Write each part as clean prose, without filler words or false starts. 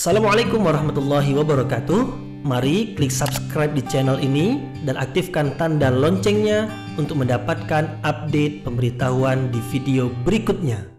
Assalamualaikum warahmatullahi wabarakatuh. Mari klik subscribe di channel ini dan aktifkan tanda loncengnya untuk mendapatkan update pemberitahuan di video berikutnya.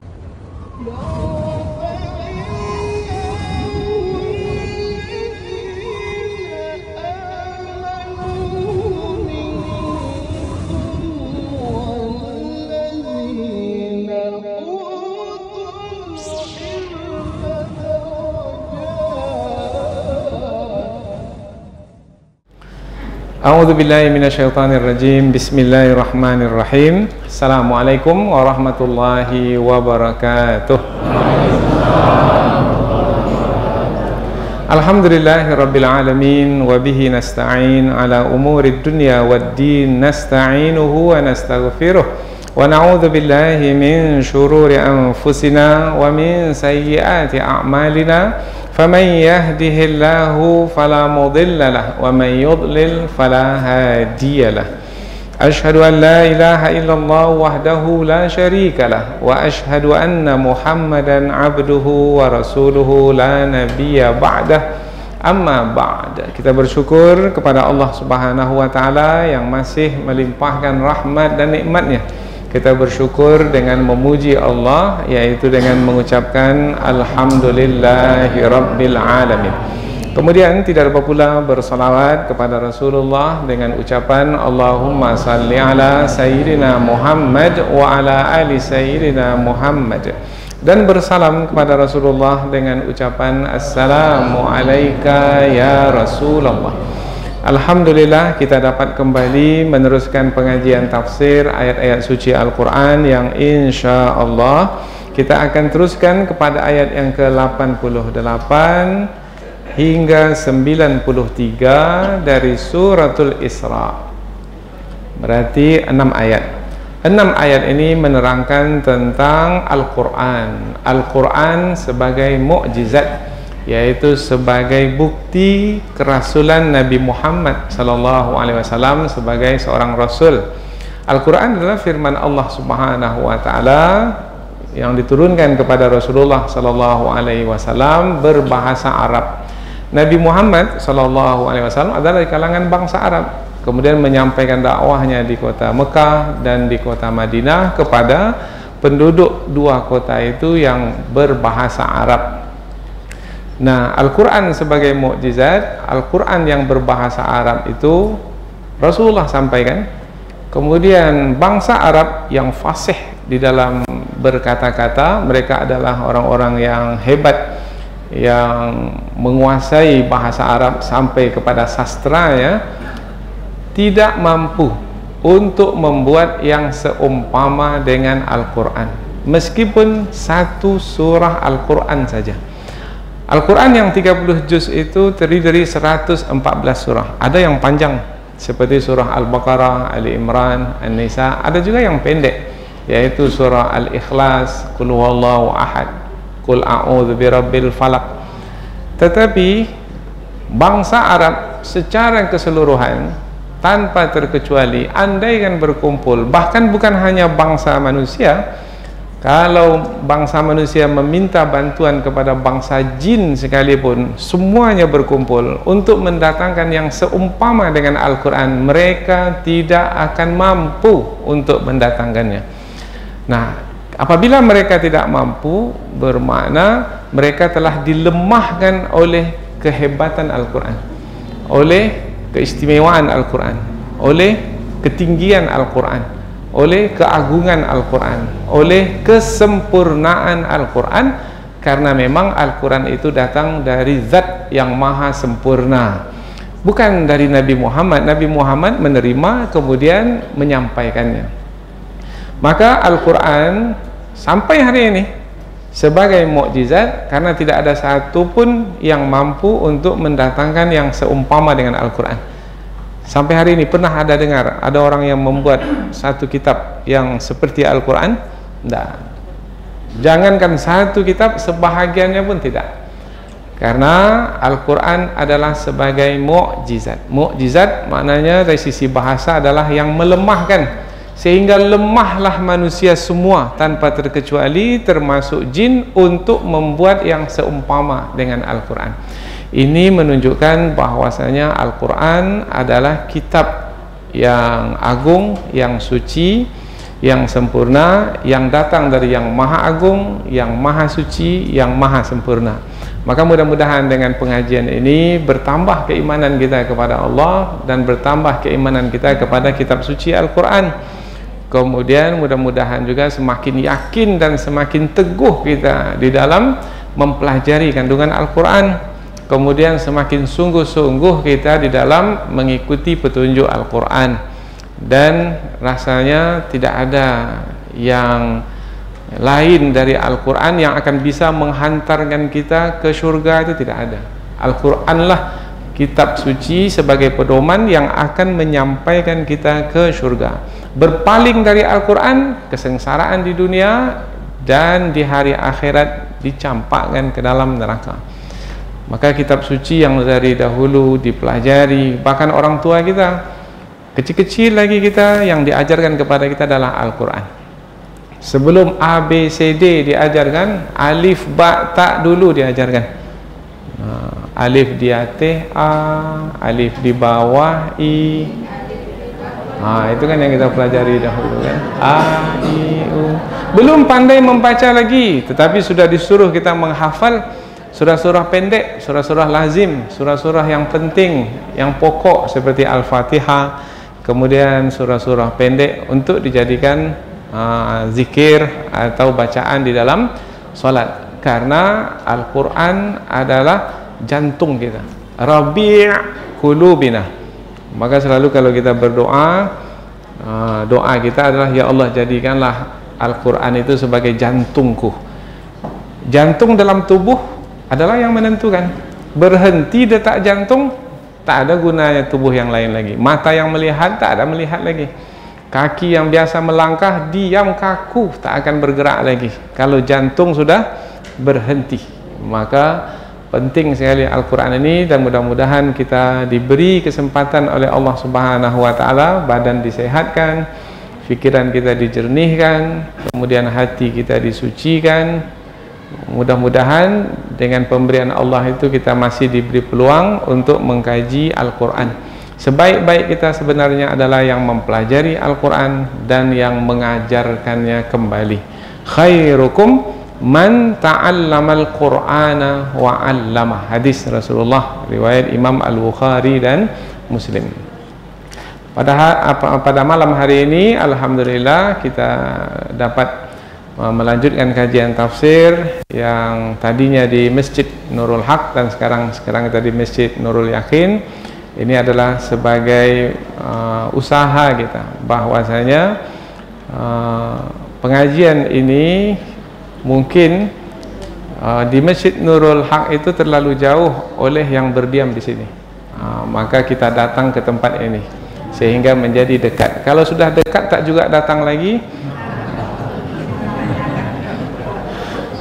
A'udzu billahi minasyaitonir rajim. Bismillahirrahmanirrahim. Assalamualaikum warahmatullahi wabarakatuh. Alhamdulillahirabbil alamin wa bihi nasta'in ala umurid dunya waddin nasta'inuhu wa nastaghfiruh wa na'udzu billahi min shururi anfusina wa min sayyiati a'malina. فمن يهده الله فلا مضل له ومن يضلل فلا هادي له أشهد أن لا إله إلا الله وحده لا شريك له وأشهد أن محمدا عبده ورسوله لا نبي بعده amma ba'd. Kita bersyukur kepada Allah Subhanahu wa taala yang masih melimpahkan rahmat dan nikmatnya. Kita bersyukur dengan memuji Allah, yaitu dengan mengucapkan Alhamdulillahi Rabbil Alamin. Kemudian tidak lupa pula bersalawat kepada Rasulullah dengan ucapan Allahumma salli ala Sayyidina Muhammad wa ala ali Sayyidina Muhammad, dan bersalam kepada Rasulullah dengan ucapan Assalamu alayka ya Rasulullah. Alhamdulillah, kita dapat kembali meneruskan pengajian tafsir ayat-ayat suci Al-Quran yang insya Allah kita akan teruskan kepada ayat yang ke-88 hingga 93 dari suratul Isra. Berarti 6 ayat. 6 ayat ini menerangkan tentang Al-Quran. Al-Quran sebagai mukjizat, yaitu sebagai bukti kerasulan Nabi Muhammad SAW sebagai seorang Rasul. Al-Quran adalah firman Allah Subhanahu wa taala yang diturunkan kepada Rasulullah SAW berbahasa Arab. Nabi Muhammad SAW adalah di kalangan bangsa Arab, kemudian menyampaikan dakwahnya di kota Mekah dan di kota Madinah kepada penduduk dua kota itu yang berbahasa Arab. Nah, Al-Quran sebagai mukjizat, Al-Quran yang berbahasa Arab itu Rasulullah sampaikan. Kemudian bangsa Arab yang fasih di dalam berkata-kata, mereka adalah orang-orang yang hebat, yang menguasai bahasa Arab sampai kepada sastra, ya, tidak mampu untuk membuat yang seumpama dengan Al-Quran, meskipun satu surah Al-Quran saja. Al-Quran yang 30 juz itu terdiri dari 114 surah. Ada yang panjang seperti surah Al-Baqarah, Ali Imran, An-Nisa. Ada juga yang pendek, yaitu surah Al-Ikhlas, Qul huwallahu ahad, Qul a'udzu birabbil falaq. Tetapi bangsa Arab secara keseluruhan tanpa terkecuali, andaikan berkumpul, bahkan bukan hanya bangsa manusia, kalau bangsa manusia meminta bantuan kepada bangsa jin sekalipun, semuanya berkumpul untuk mendatangkan yang seumpama dengan Al-Quran, mereka tidak akan mampu untuk mendatangkannya. Nah, apabila mereka tidak mampu, bermakna mereka telah dilemahkan oleh kehebatan Al-Quran, oleh keistimewaan Al-Quran, oleh ketinggian Al-Quran, oleh keagungan Al-Quran, oleh kesempurnaan Al-Quran, karena memang Al-Quran itu datang dari zat yang maha sempurna, bukan dari Nabi Muhammad. Nabi Muhammad menerima kemudian menyampaikannya. Maka Al-Quran sampai hari ini sebagai mukjizat, karena tidak ada satupun yang mampu untuk mendatangkan yang seumpama dengan Al-Quran. Sampai hari ini pernah ada dengar ada orang yang membuat satu kitab yang seperti Al-Quran? Tidak. Jangankan satu kitab, sebahagiannya pun tidak. Karena Al-Quran adalah sebagai mukjizat. Mukjizat maknanya dari sisi bahasa adalah yang melemahkan sehingga lemahlah manusia semua tanpa terkecuali, termasuk jin, untuk membuat yang seumpama dengan Al-Quran. Ini menunjukkan bahwasanya Al-Quran adalah kitab yang agung, yang suci, yang sempurna, yang datang dari yang maha agung, yang maha suci, yang maha sempurna. Maka mudah-mudahan dengan pengajian ini bertambah keimanan kita kepada Allah dan bertambah keimanan kita kepada kitab suci Al-Quran. Kemudian mudah-mudahan juga semakin yakin dan semakin teguh kita di dalam mempelajari kandungan Al-Quran. Kemudian semakin sungguh-sungguh kita di dalam mengikuti petunjuk Al-Quran. Dan rasanya tidak ada yang lain dari Al-Quran yang akan bisa menghantarkan kita ke surga, itu tidak ada. Al-Quranlah kitab suci sebagai pedoman yang akan menyampaikan kita ke surga. Berpaling dari Al-Quran, kesengsaraan di dunia, dan di hari akhirat dicampakkan ke dalam neraka. Maka kitab suci yang dari dahulu dipelajari, bahkan orang tua kita, kecil-kecil lagi kita, yang diajarkan kepada kita adalah Al-Quran. Sebelum A, B, C, D diajarkan, alif, ba, ta dulu diajarkan. Alif di atas A, alif di bawah I. Itu kan yang kita pelajari dahulu kan. A, I, U. Belum pandai membaca lagi, tetapi sudah disuruh kita menghafal surah-surah pendek, surah-surah lazim, surah-surah yang penting, yang pokok seperti Al-Fatihah. Kemudian surah-surah pendek untuk dijadikan zikir atau bacaan di dalam salat. Karena Al-Quran adalah jantung kita, Rabi' qulubina. Maka selalu kalau kita berdoa, doa kita adalah, ya Allah, jadikanlah Al-Quran itu sebagai jantungku. Jantung dalam tubuh adalah yang menentukan. Berhenti detak jantung, tak ada gunanya tubuh yang lain lagi. Mata yang melihat, tak ada melihat lagi. Kaki yang biasa melangkah, diam kaku, tak akan bergerak lagi kalau jantung sudah berhenti. Maka penting sekali Al-Quran ini, dan mudah-mudahan kita diberi kesempatan oleh Allah Subhanahu wa Ta'ala, badan disehatkan, pikiran kita dijernihkan, kemudian hati kita disucikan. Mudah-mudahan dengan pemberian Allah itu kita masih diberi peluang untuk mengkaji Al-Quran. Sebaik-baik kita sebenarnya adalah yang mempelajari Al-Quran dan yang mengajarkannya kembali. Khairukum man ta'allamal Qur'ana wa 'allama. Hadis Rasulullah riwayat Imam Al-Bukhari dan Muslim. Pada malam hari ini alhamdulillah kita dapat melanjutkan kajian tafsir yang tadinya di Masjid Nurul Haq dan sekarang kita di Masjid Nurul Yakin. Ini adalah sebagai usaha kita, bahwasanya pengajian ini mungkin di Masjid Nurul Haq itu terlalu jauh oleh yang berdiam di sini. Maka kita datang ke tempat ini sehingga menjadi dekat. Kalau sudah dekat tak juga datang lagi.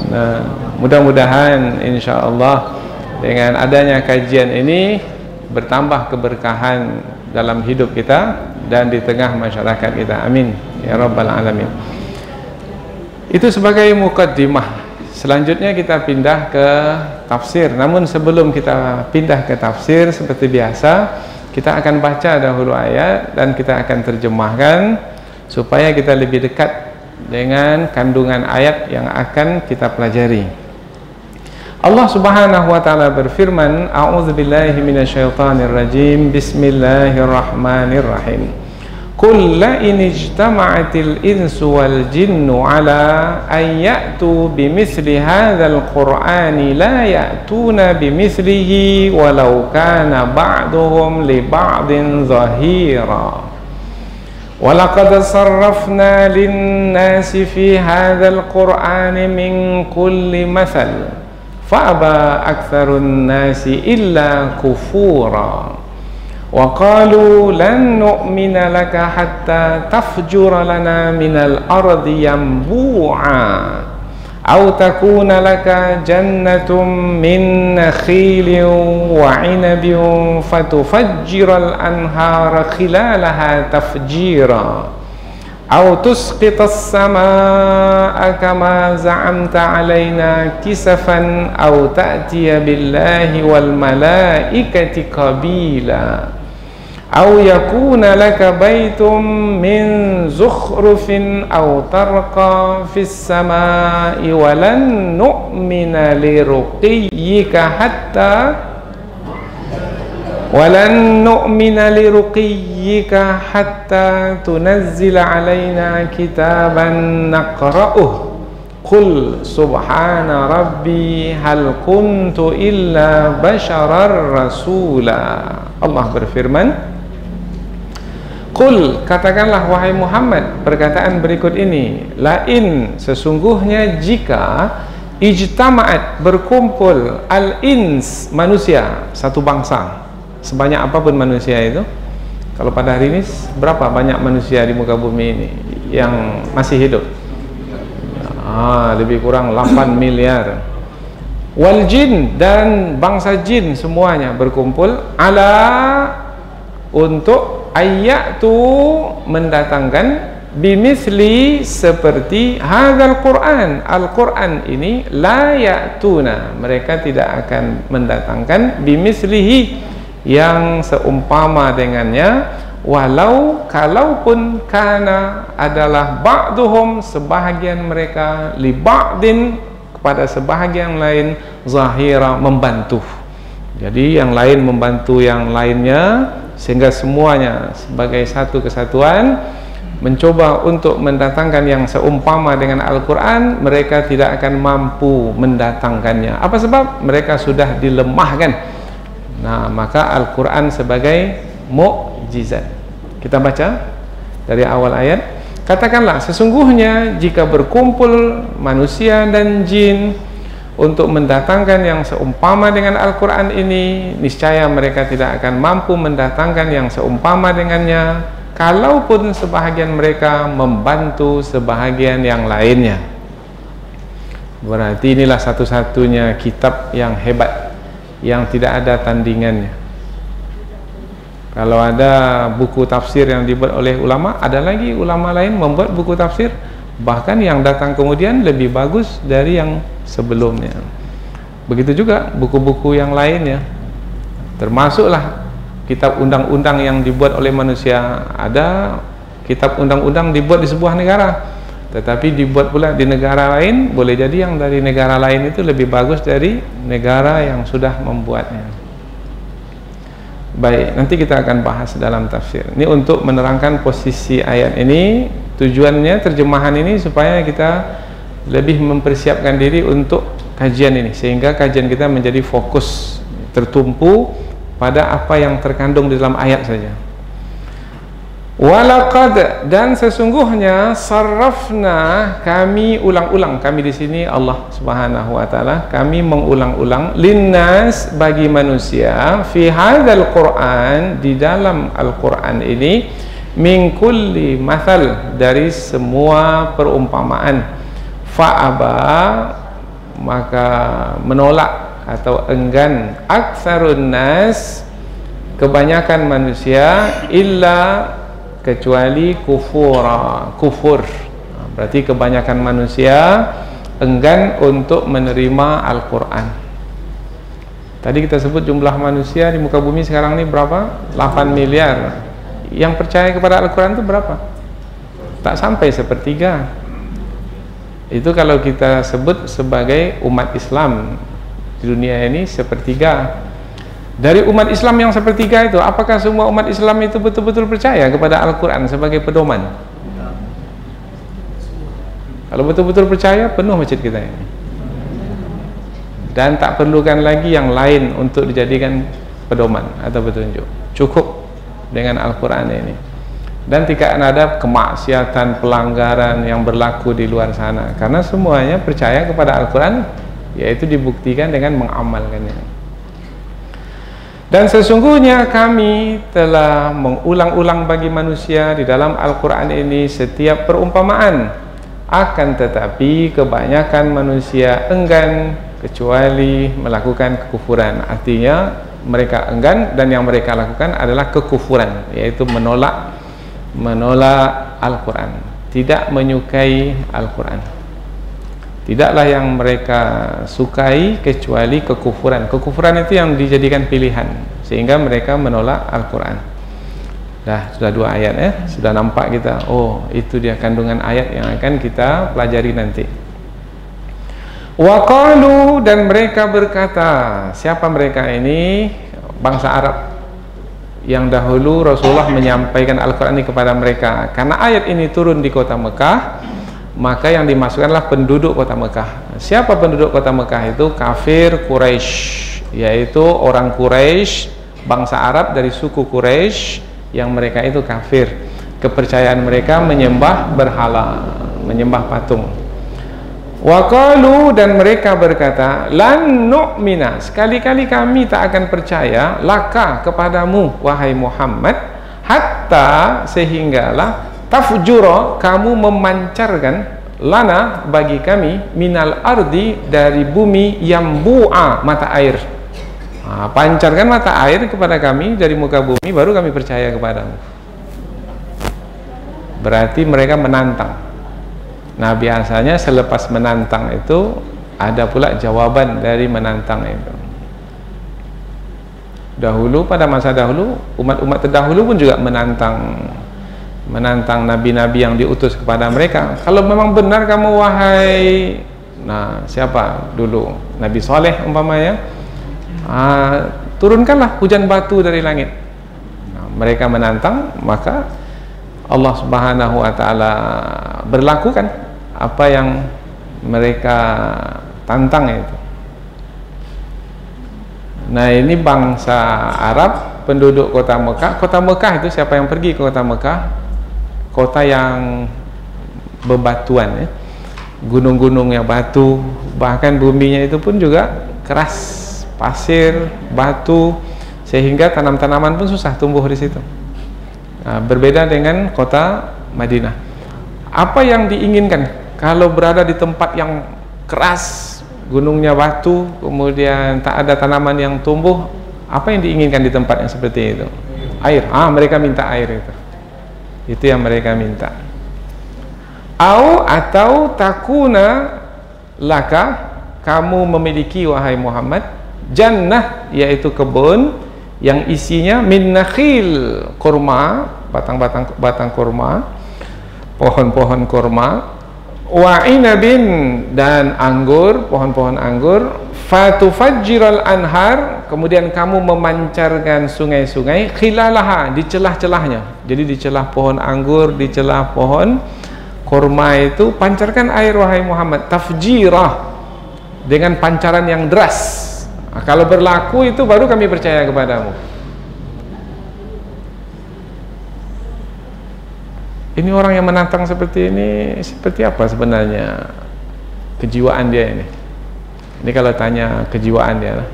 Nah, mudah-mudahan insya-Allah dengan adanya kajian ini bertambah keberkahan dalam hidup kita dan di tengah masyarakat kita. Amin ya rabbal alamin. Itu sebagai mukaddimah. Selanjutnya kita pindah ke tafsir. Namun sebelum kita pindah ke tafsir, seperti biasa kita akan baca dahulu ayat dan kita akan terjemahkan supaya kita lebih dekat dengan kandungan ayat yang akan kita pelajari. Allah Subhanahu wa Ta'ala berfirman, A'udzubillahi minasyaitonir rajim, Bismillahirrahmanirrahim. Qul la in ijtama'atil insu wal jinnu ala an ya'tu bimithli hadzal qur'ani la ya'tuna bimithlihi walau kana ba'duhum li ba'din zahira. وَلَقَدْ صَرَّفْنَا لِلنَّاسِ فِي هَذَا الْقُرْآنِ مِنْ كُلِّ مَثَلٍ فَأَبَى أَكْثَرُ النَّاسِ إِلَّا كُفُورًا وَقَالُوا لَنْ نُؤْمِنَ لَكَ حَتَّى تَفْجُرَ لَنَا مِنَ الْأَرْضِ يَنبُوعًا أَوْ تَكُونَ لَكَ جَنَّةٌ مِّن نَخِيلٍ وَعِنَبٍ فَتُفَجِّرَ الْأَنْهَارَ خِلَالَهَا تَفْجِيرًا Au tusqitas samaa kama za'amta alaina kisafan au ta'tiya billahi wal malaikati qabila au yakuna laka baitum min zukhrufin au tarqa fis samai walan nu'mina liruqiyyika hatta walan nu'mina liruqiyyika hatta tunazzila alaina kitaban naqra'uh qul subhana rabbi hal kuntu illa basharar rasula. Allah berfirman, qul, katakanlah wahai Muhammad perkataan berikut ini, lain, sesungguhnya jika ijtama'at, berkumpul, al-ins, manusia, satu bangsa, sebanyak apapun manusia itu. Kalau pada hari ini berapa banyak manusia di muka bumi ini yang masih hidup? Lebih kurang 8 miliar. Wal jin, dan bangsa jin semuanya berkumpul ala untuk ayatu mendatangkan bimisli seperti hadzal Quran, Al-Quran ini, la ya'tuna, mereka tidak akan mendatangkan bimislihi, yang seumpama dengannya, walau, kalaupun, kana, adalah ba'duhum, sebahagian mereka, li ba'din, kepada sebahagian lain, zahira, membantu. Jadi yang lain membantu yang lainnya, sehingga semuanya sebagai satu kesatuan mencoba untuk mendatangkan yang seumpama dengan Al-Quran. Mereka tidak akan mampu mendatangkannya. Apa sebab? Mereka sudah dilemahkan. Nah, maka Al-Quran sebagai mukjizat. Kita baca dari awal ayat. Katakanlah, sesungguhnya jika berkumpul manusia dan jin untuk mendatangkan yang seumpama dengan Al-Quran ini, niscaya mereka tidak akan mampu mendatangkan yang seumpama dengannya, kalaupun sebahagian mereka membantu sebahagian yang lainnya. Berarti inilah satu-satunya kitab yang hebat, yang tidak ada tandingannya. Kalau ada buku tafsir yang dibuat oleh ulama, ada lagi ulama lain membuat buku tafsir, bahkan yang datang kemudian lebih bagus dari yang sebelumnya. Begitu juga buku-buku yang lainnya, termasuklah kitab undang-undang yang dibuat oleh manusia. Ada kitab undang-undang dibuat di sebuah negara, tetapi dibuat pula di negara lain. Boleh jadi yang dari negara lain itu lebih bagus dari negara yang sudah membuatnya. Baik, nanti kita akan bahas dalam tafsir. Ini untuk menerangkan posisi ayat ini. Tujuannya terjemahan ini supaya kita lebih mempersiapkan diri untuk kajian ini, sehingga kajian kita menjadi fokus, tertumpu pada apa yang terkandung di dalam ayat saja. Walaqad, dan sesungguhnya, sarrafna, kami ulang-ulang, kami di sini Allah Subhanahu wa taala, kami mengulang-ulang, linnas, bagi manusia, fi hadzal Quran, di dalam Al-Quran ini, min kulli mathal, dari semua perumpamaan, fa'aba, maka menolak atau enggan, aktsarun nas, kebanyakan manusia, illa, kecuali kufur. Berarti kebanyakan manusia enggan untuk menerima Al-Quran. Tadi kita sebut jumlah manusia di muka bumi sekarang ini berapa? 8 miliar. Yang percaya kepada Al-Quran itu berapa? Tak sampai sepertiga. Itu kalau kita sebut sebagai umat Islam di dunia ini, sepertiga. Dari umat Islam yang sepertiga itu, apakah semua umat Islam itu betul-betul percaya kepada Al-Quran sebagai pedoman? Kalau betul-betul percaya, penuh masjid kita ini, dan tak perlukan lagi yang lain untuk dijadikan pedoman atau petunjuk. Cukup dengan Al-Quran ini. Dan tidak ada kemaksiatan, pelanggaran yang berlaku di luar sana, karena semuanya percaya kepada Al-Quran, yaitu dibuktikan dengan mengamalkannya. Dan sesungguhnya kami telah mengulang-ulang bagi manusia di dalam Al-Quran ini setiap perumpamaan. Akan tetapi kebanyakan manusia enggan, kecuali melakukan kekufuran. Artinya mereka enggan, dan yang mereka lakukan adalah kekufuran, yaitu menolak Al-Quran. tidak menyukai Al-Quran. Tidaklah yang mereka sukai kecuali kekufuran. Kekufuran itu yang dijadikan pilihan, sehingga mereka menolak Al-Quran. Sudah 2 ayat ya, sudah nampak kita, oh itu dia kandungan ayat yang akan kita pelajari nanti. Wa qalu, dan mereka berkata, siapa mereka ini? Bangsa Arab yang dahulu Rasulullah menyampaikan Al-Quran ini kepada mereka. Karena ayat ini turun di kota Mekah, maka yang dimasukkanlah penduduk kota Mekah. Siapa penduduk kota Mekah itu? Kafir Quraisy, yaitu orang Quraisy, bangsa Arab dari suku Quraisy, yang mereka itu kafir. Kepercayaan mereka menyembah berhala, menyembah patung. Wa qalu, dan mereka berkata, lan nu'mina, sekali-kali kami tak akan percaya laka, kepadamu wahai Muhammad, hatta, sehinggalah tafjura, kamu memancarkan, lana, bagi kami, minal ardi, dari bumi, yambu'a, mata air. Pancarkan mata air kepada kami dari muka bumi, baru kami percaya kepadamu. Berarti mereka menantang. Nah, biasanya selepas menantang itu ada pula jawaban dari menantang itu. Dahulu, pada masa dahulu, umat-umat terdahulu pun juga menantang nabi-nabi yang diutus kepada mereka. Kalau memang benar kamu wahai, nah siapa dulu? Nabi Saleh umpamanya, turunkanlah hujan batu dari langit. Nah, mereka menantang, maka Allah Subhanahu wa Ta'ala berlakukan apa yang mereka tantang itu. Nah, ini bangsa Arab, penduduk kota Mekah. Kota Mekah itu, siapa yang pergi ke kota Mekah? Kota yang bebatuan ya. Gunung-gunungnya batu, bahkan buminya itu pun juga keras, pasir, batu, sehingga tanam-tanaman pun susah tumbuh di situ. Nah, berbeda dengan kota Madinah. Apa yang diinginkan kalau berada di tempat yang keras, gunungnya batu, kemudian tak ada tanaman yang tumbuh? Apa yang diinginkan di tempat yang seperti itu? Air. Mereka minta air itu. Itu yang mereka minta. Atau takuna laka, kamu memiliki wahai Muhammad, jannah, yaitu kebun yang isinya min nakhil, kurma, batang kurma, pohon-pohon kurma, wa inabin, dan anggur, pohon-pohon anggur, fatufajjiral anhar, kemudian kamu memancarkan sungai-sungai, khilalaha, di celah-celahnya. Jadi di celah pohon anggur, di celah pohon kurma itu pancarkan air wahai Muhammad, tafjirah, dengan pancaran yang deras. Nah, kalau berlaku itu baru kami percaya kepadamu. Ini orang yang menantang seperti ini, seperti apa sebenarnya kejiwaan dia ini? Ini kalau tanya kejiwaan dia,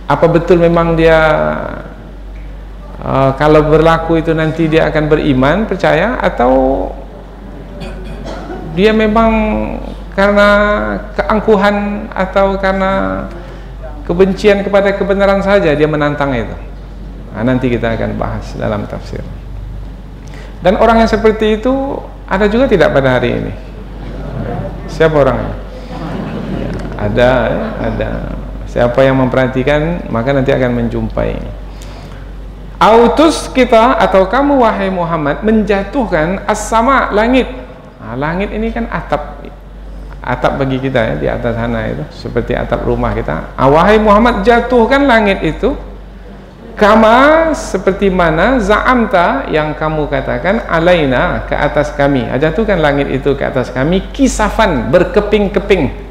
apa betul memang dia kalau berlaku itu nanti dia akan beriman, percaya, atau dia memang karena keangkuhan atau karena kebencian kepada kebenaran saja dia menantang itu? Nah, nanti kita akan bahas dalam tafsir. Dan orang yang seperti itu ada juga tidak pada hari ini? Siapa orangnya? Ada. Siapa yang memperhatikan, maka nanti akan menjumpai. Autus kita, atau kamu wahai Muhammad, menjatuhkan as-sama, langit. Nah, langit ini kan atap bagi kita ya, di atas sana itu seperti atap rumah kita. Wahai Muhammad, jatuhkan langit itu, kama, seperti mana, za'amta, yang kamu katakan, alaina, ke atas kami. Jatuhkan langit itu ke atas kami, kisafan, berkeping-keping.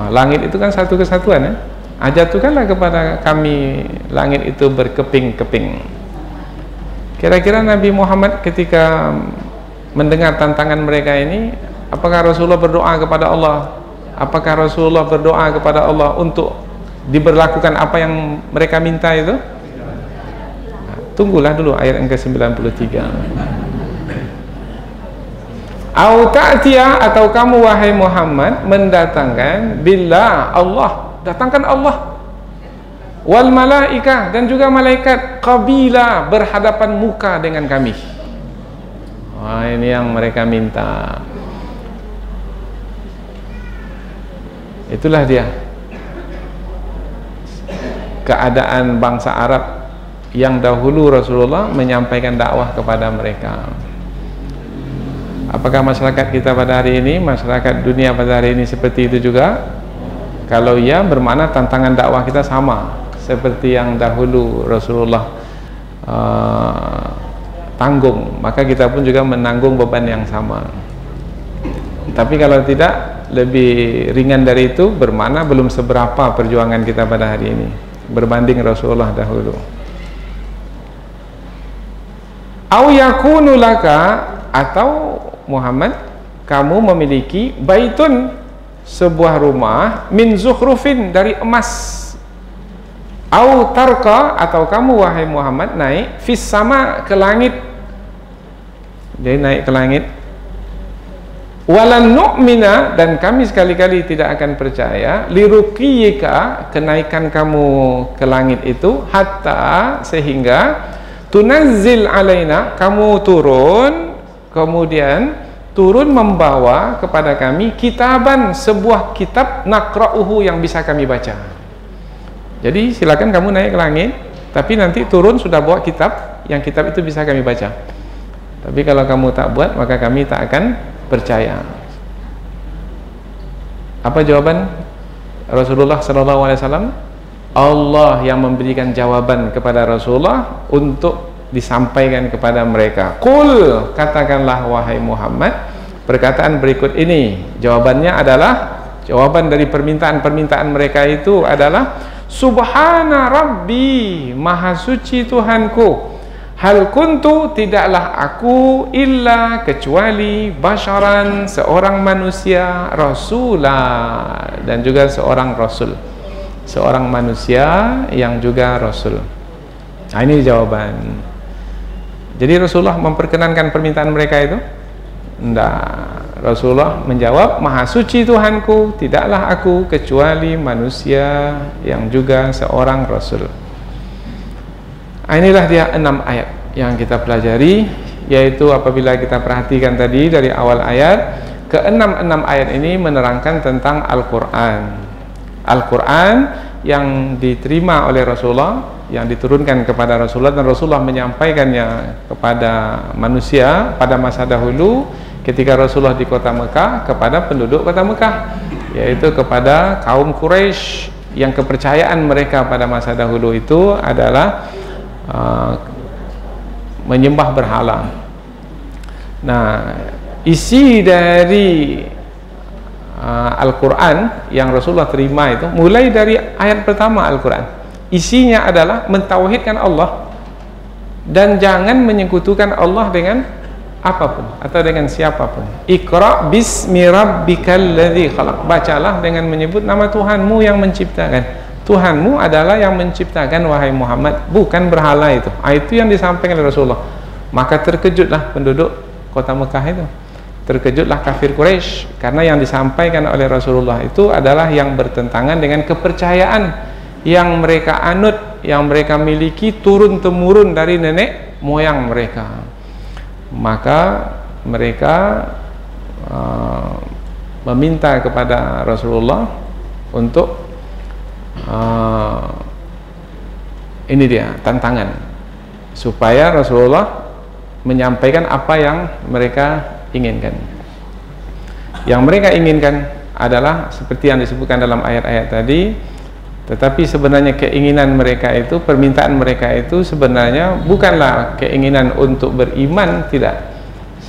Langit itu kan satu kesatuan ya. Jatuhkanlah kepada kami langit itu berkeping-keping. Kira-kira Nabi Muhammad ketika mendengar tantangan mereka ini, apakah Rasulullah berdoa kepada Allah? Apakah Rasulullah berdoa kepada Allah untuk diberlakukan apa yang mereka minta itu? Nah, tunggulah dulu ayat yang ke-93. Au ta'tiyah, atau kamu wahai Muhammad mendatangkan, billah, Allah, datangkan Allah, wal malaikah, dan juga malaikat, qabila, berhadapan muka dengan kami. Ini yang mereka minta. Itulah dia keadaan bangsa Arab yang dahulu Rasulullah menyampaikan dakwah kepada mereka. Apakah masyarakat kita pada hari ini, masyarakat dunia pada hari ini seperti itu juga? Kalau ya, bermakna tantangan dakwah kita sama seperti yang dahulu Rasulullah tanggung, maka kita pun juga menanggung beban yang sama. Tapi kalau tidak, lebih ringan dari itu, bermakna belum seberapa perjuangan kita pada hari ini berbanding Rasulullah dahulu. Au yakunu laka, atau Muhammad, kamu memiliki baitun, sebuah rumah, min zukhrufin, dari emas. Au tarqa, atau kamu wahai Muhammad naik fis sama, ke langit. Jadi naik ke langit. Walan nu'mina, dan kami sekali-kali tidak akan percaya, liruqiyika, kenaikan kamu ke langit itu, hatta, sehingga tunazzil alaina, kamu turun, kemudian turun membawa kepada kami kitaban, sebuah kitab, naqra'uhu, yang bisa kami baca. Jadi silakan kamu naik ke langit, tapi nanti turun sudah bawa kitab, yang kitab itu bisa kami baca. Tapi kalau kamu tak buat, maka kami tak akan percaya. Apa jawaban Rasulullah SAW? Allah yang memberikan jawaban kepada Rasulullah untuk disampaikan kepada mereka. Qul, katakanlah wahai Muhammad, perkataan berikut ini. Jawabannya adalah, jawaban dari permintaan-permintaan mereka itu adalah, Subhana Rabbi, maha suci Tuhanku, hal kuntu, tidaklah aku, illa, kecuali, basyaran, seorang manusia, rasulah, dan juga seorang rasul, seorang manusia yang juga rasul. Nah, ini jawaban. Jadi Rasulullah memperkenankan permintaan mereka itu? Tidak. Rasulullah menjawab, maha suci Tuhanku, tidaklah aku kecuali manusia yang juga seorang rasul. Inilah dia 6 ayat yang kita pelajari, yaitu apabila kita perhatikan tadi dari awal ayat ke 6 ayat ini menerangkan tentang Al-Quran. Al-Quran yang diterima oleh Rasulullah, yang diturunkan kepada Rasulullah, dan Rasulullah menyampaikannya kepada manusia pada masa dahulu ketika Rasulullah di kota Mekah, kepada penduduk kota Mekah, yaitu kepada kaum Quraisy, yang kepercayaan mereka pada masa dahulu itu adalah menyembah berhala. Nah, isi dari Al-Quran yang Rasulullah terima itu mulai dari ayat pertama Al-Quran, isinya adalah mentauhidkan Allah dan jangan menyekutukan Allah dengan apapun atau dengan siapapun. Iqra bismi rabbikal ladzi khalaq, bacalah dengan menyebut nama Tuhanmu yang menciptakan. Tuhanmu adalah yang menciptakan wahai Muhammad, bukan berhala itu. Itu yang disampaikan oleh Rasulullah. Maka terkejutlah penduduk kota Mekah itu, terkejutlah kafir Quraisy, karena yang disampaikan oleh Rasulullah itu adalah yang bertentangan dengan kepercayaan yang mereka anut, yang mereka miliki turun-temurun dari nenek moyang mereka. Maka mereka meminta kepada Rasulullah untuk ini dia tantangan, supaya Rasulullah menyampaikan apa yang mereka inginkan. Yang mereka inginkan adalah seperti yang disebutkan dalam ayat-ayat tadi, tetapi sebenarnya keinginan mereka itu, permintaan mereka itu sebenarnya bukanlah keinginan untuk beriman, tidak.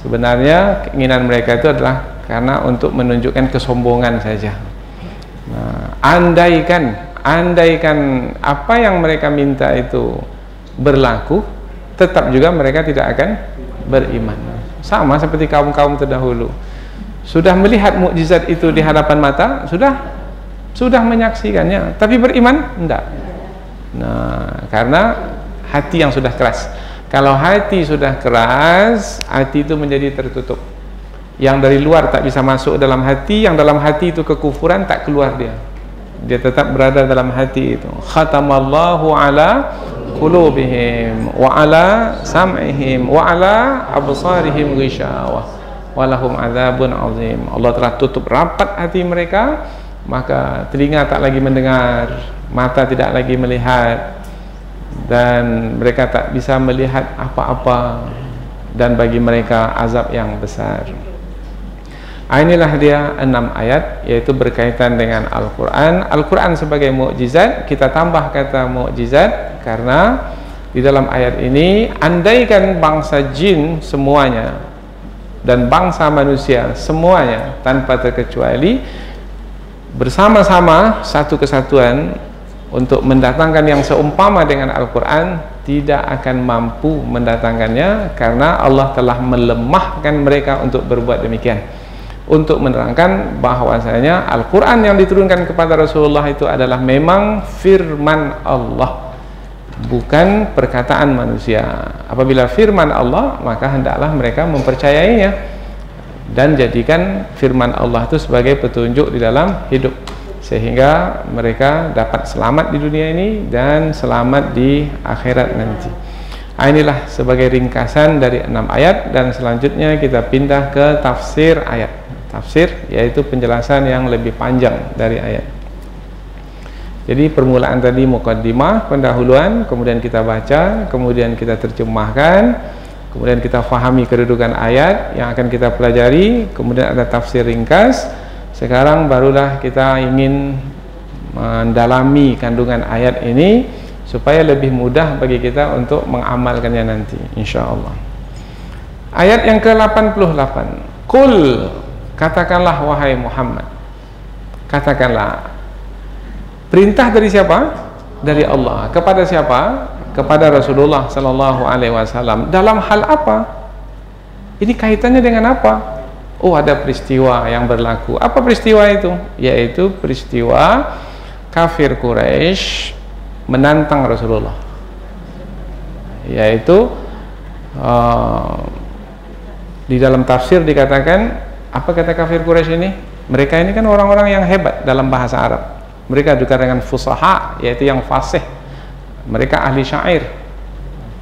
Sebenarnya keinginan mereka itu adalah karena untuk menunjukkan kesombongan saja. Nah, andaikan apa yang mereka minta itu berlaku, tetap juga mereka tidak akan beriman. Sama seperti kaum-kaum terdahulu, sudah melihat mukjizat itu di hadapan mata, sudah menyaksikannya, tapi beriman enggak. Nah, karena hati yang sudah keras. Kalau hati sudah keras, hati itu menjadi tertutup. Yang dari luar tak bisa masuk dalam hati, yang dalam hati itu kekufuran tak keluar dia tetap berada dalam hati itu. Khatamallahu ala qulubihim wa ala sam'ihim wa ala absarihim ghishawah wa lahum adzabun azim. Allah telah tutup rapat hati mereka, maka telinga tak lagi mendengar, mata tidak lagi melihat, dan mereka tak bisa melihat apa-apa, dan bagi mereka azab yang besar. Inilah dia 6 ayat, yaitu berkaitan dengan Al-Quran. Al-Quran sebagai mukjizat, kita tambah kata mukjizat karena di dalam ayat ini, andaikan bangsa jin semuanya dan bangsa manusia semuanya tanpa terkecuali bersama-sama satu kesatuan untuk mendatangkan yang seumpama dengan Al-Quran, tidak akan mampu mendatangkannya karena Allah telah melemahkan mereka untuk berbuat demikian, untuk menerangkan bahwasanya Al-Quran yang diturunkan kepada Rasulullah itu adalah memang firman Allah, bukan perkataan manusia. Apabila firman Allah, maka hendaklah mereka mempercayainya dan jadikan firman Allah itu sebagai petunjuk di dalam hidup, sehingga mereka dapat selamat di dunia ini dan selamat di akhirat nanti. Inilah sebagai ringkasan dari 6 ayat, dan selanjutnya kita pindah ke tafsir ayat. Tafsir yaitu penjelasan yang lebih panjang dari ayat. Jadi permulaan tadi muqaddimah, pendahuluan, kemudian kita baca, kemudian kita terjemahkan, kemudian kita fahami kedudukan ayat yang akan kita pelajari, kemudian ada tafsir ringkas. Sekarang barulah kita ingin mendalami kandungan ayat ini supaya lebih mudah bagi kita untuk mengamalkannya nanti, insyaallah. Ayat yang ke-88. Qul, katakanlah wahai Muhammad. Katakanlah. Perintah dari siapa? Dari Allah. Kepada siapa? Kepada Rasulullah sallallahu alaihi wasallam. Dalam hal apa? Ini kaitannya dengan apa? Oh, ada peristiwa yang berlaku. Apa peristiwa itu? Yaitu peristiwa kafir Quraisy menantang Rasulullah. Yaitu di dalam tafsir dikatakan, apa kata kafir Quraisy ini? Mereka ini kan orang-orang yang hebat dalam bahasa Arab. Mereka juga dengan fusaha, yaitu yang fasih. Mereka ahli syair,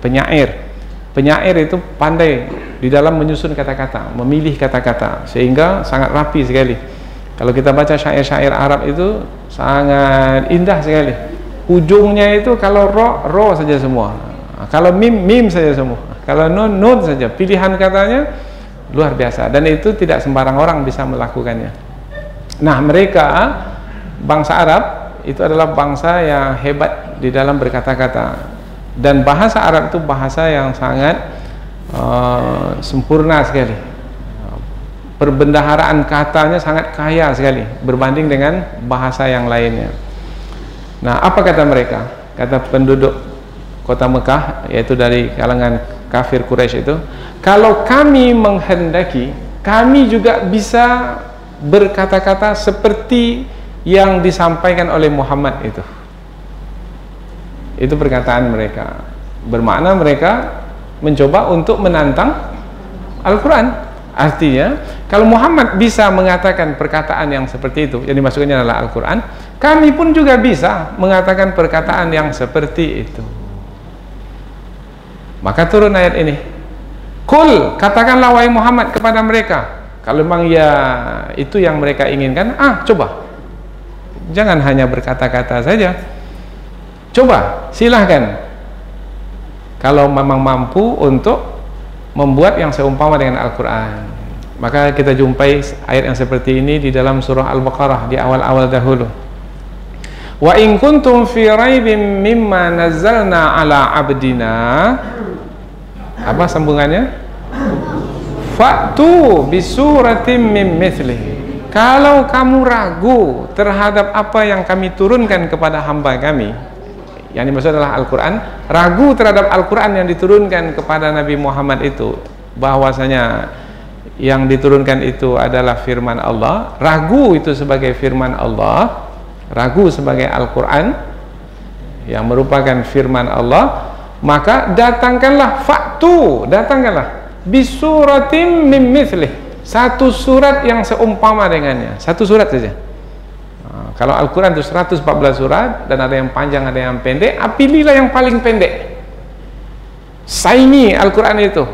penyair. Penyair itu pandai di dalam menyusun kata-kata, memilih kata-kata, sehingga sangat rapi sekali. Kalau kita baca syair-syair Arab itu sangat indah sekali. Ujungnya itu kalau ro saja semua, kalau mim saja semua, kalau nun saja. Pilihan katanya luar biasa, dan itu tidak sembarang orang bisa melakukannya. Nah, mereka bangsa Arab itu adalah bangsa yang hebat di dalam berkata-kata, dan bahasa Arab itu bahasa yang sangat sempurna sekali. Perbendaharaan katanya sangat kaya sekali berbanding dengan bahasa yang lainnya. Nah, apa kata mereka? Kata penduduk kota Mekah, yaitu dari kalangan kafir Quraisy itu, kalau kami menghendaki, kami juga bisa berkata-kata seperti yang disampaikan oleh Muhammad itu. Itu perkataan mereka. Bermakna mereka mencoba untuk menantang Al-Quran. Artinya, kalau Muhammad bisa mengatakan perkataan yang seperti itu, yang dimasukkannya adalah Al-Quran, kami pun juga bisa mengatakan perkataan yang seperti itu. Maka turun ayat ini. Qul, katakanlah wahai Muhammad kepada mereka, kalau memang ya itu yang mereka inginkan, coba. Jangan hanya berkata-kata saja. Coba, silahkan. Kalau memang mampu untuk membuat yang seumpama dengan Al-Quran. Maka kita jumpai ayat yang seperti ini di dalam surah Al-Baqarah di awal-awal dahulu. Wa in kuntum fi raibim mimma nazzalna ala abdina. Apa sambungannya? Fa'tu bisuratim min mithlihi. Kalau kamu ragu terhadap apa yang kami turunkan kepada hamba kami, yang dimaksud adalah Al-Quran, ragu terhadap Al-Quran yang diturunkan kepada Nabi Muhammad itu, bahwasanya yang diturunkan itu adalah firman Allah, ragu itu sebagai firman Allah, ragu sebagai Al-Quran yang merupakan firman Allah, maka datangkanlah, datangkanlah bisuratim min mithlih, satu surat yang seumpama dengannya, satu surat saja. Kalau Al-Quran itu 114 surat dan ada yang panjang, ada yang pendek, pilihlah yang paling pendek. Saingi Al-Quran itu.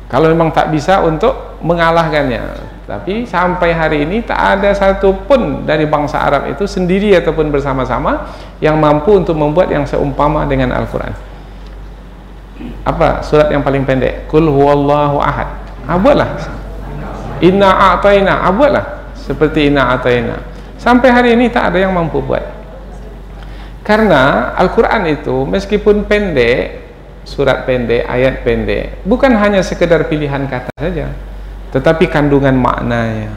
Kalau memang tak bisa untuk mengalahkannya. Tapi sampai hari ini tak ada satu pun dari bangsa Arab itu sendiri ataupun bersama-sama yang mampu untuk membuat yang seumpama dengan Al-Quran. Apa surat yang paling pendek? Qul huwallahu ahad. Buatlah. Inna a'tayna. Buatlah seperti inna a'tayna. Sampai hari ini tak ada yang mampu buat. Karena Al-Quran itu meskipun pendek, surat pendek, ayat pendek, bukan hanya sekedar pilihan kata saja, tetapi kandungan maknanya.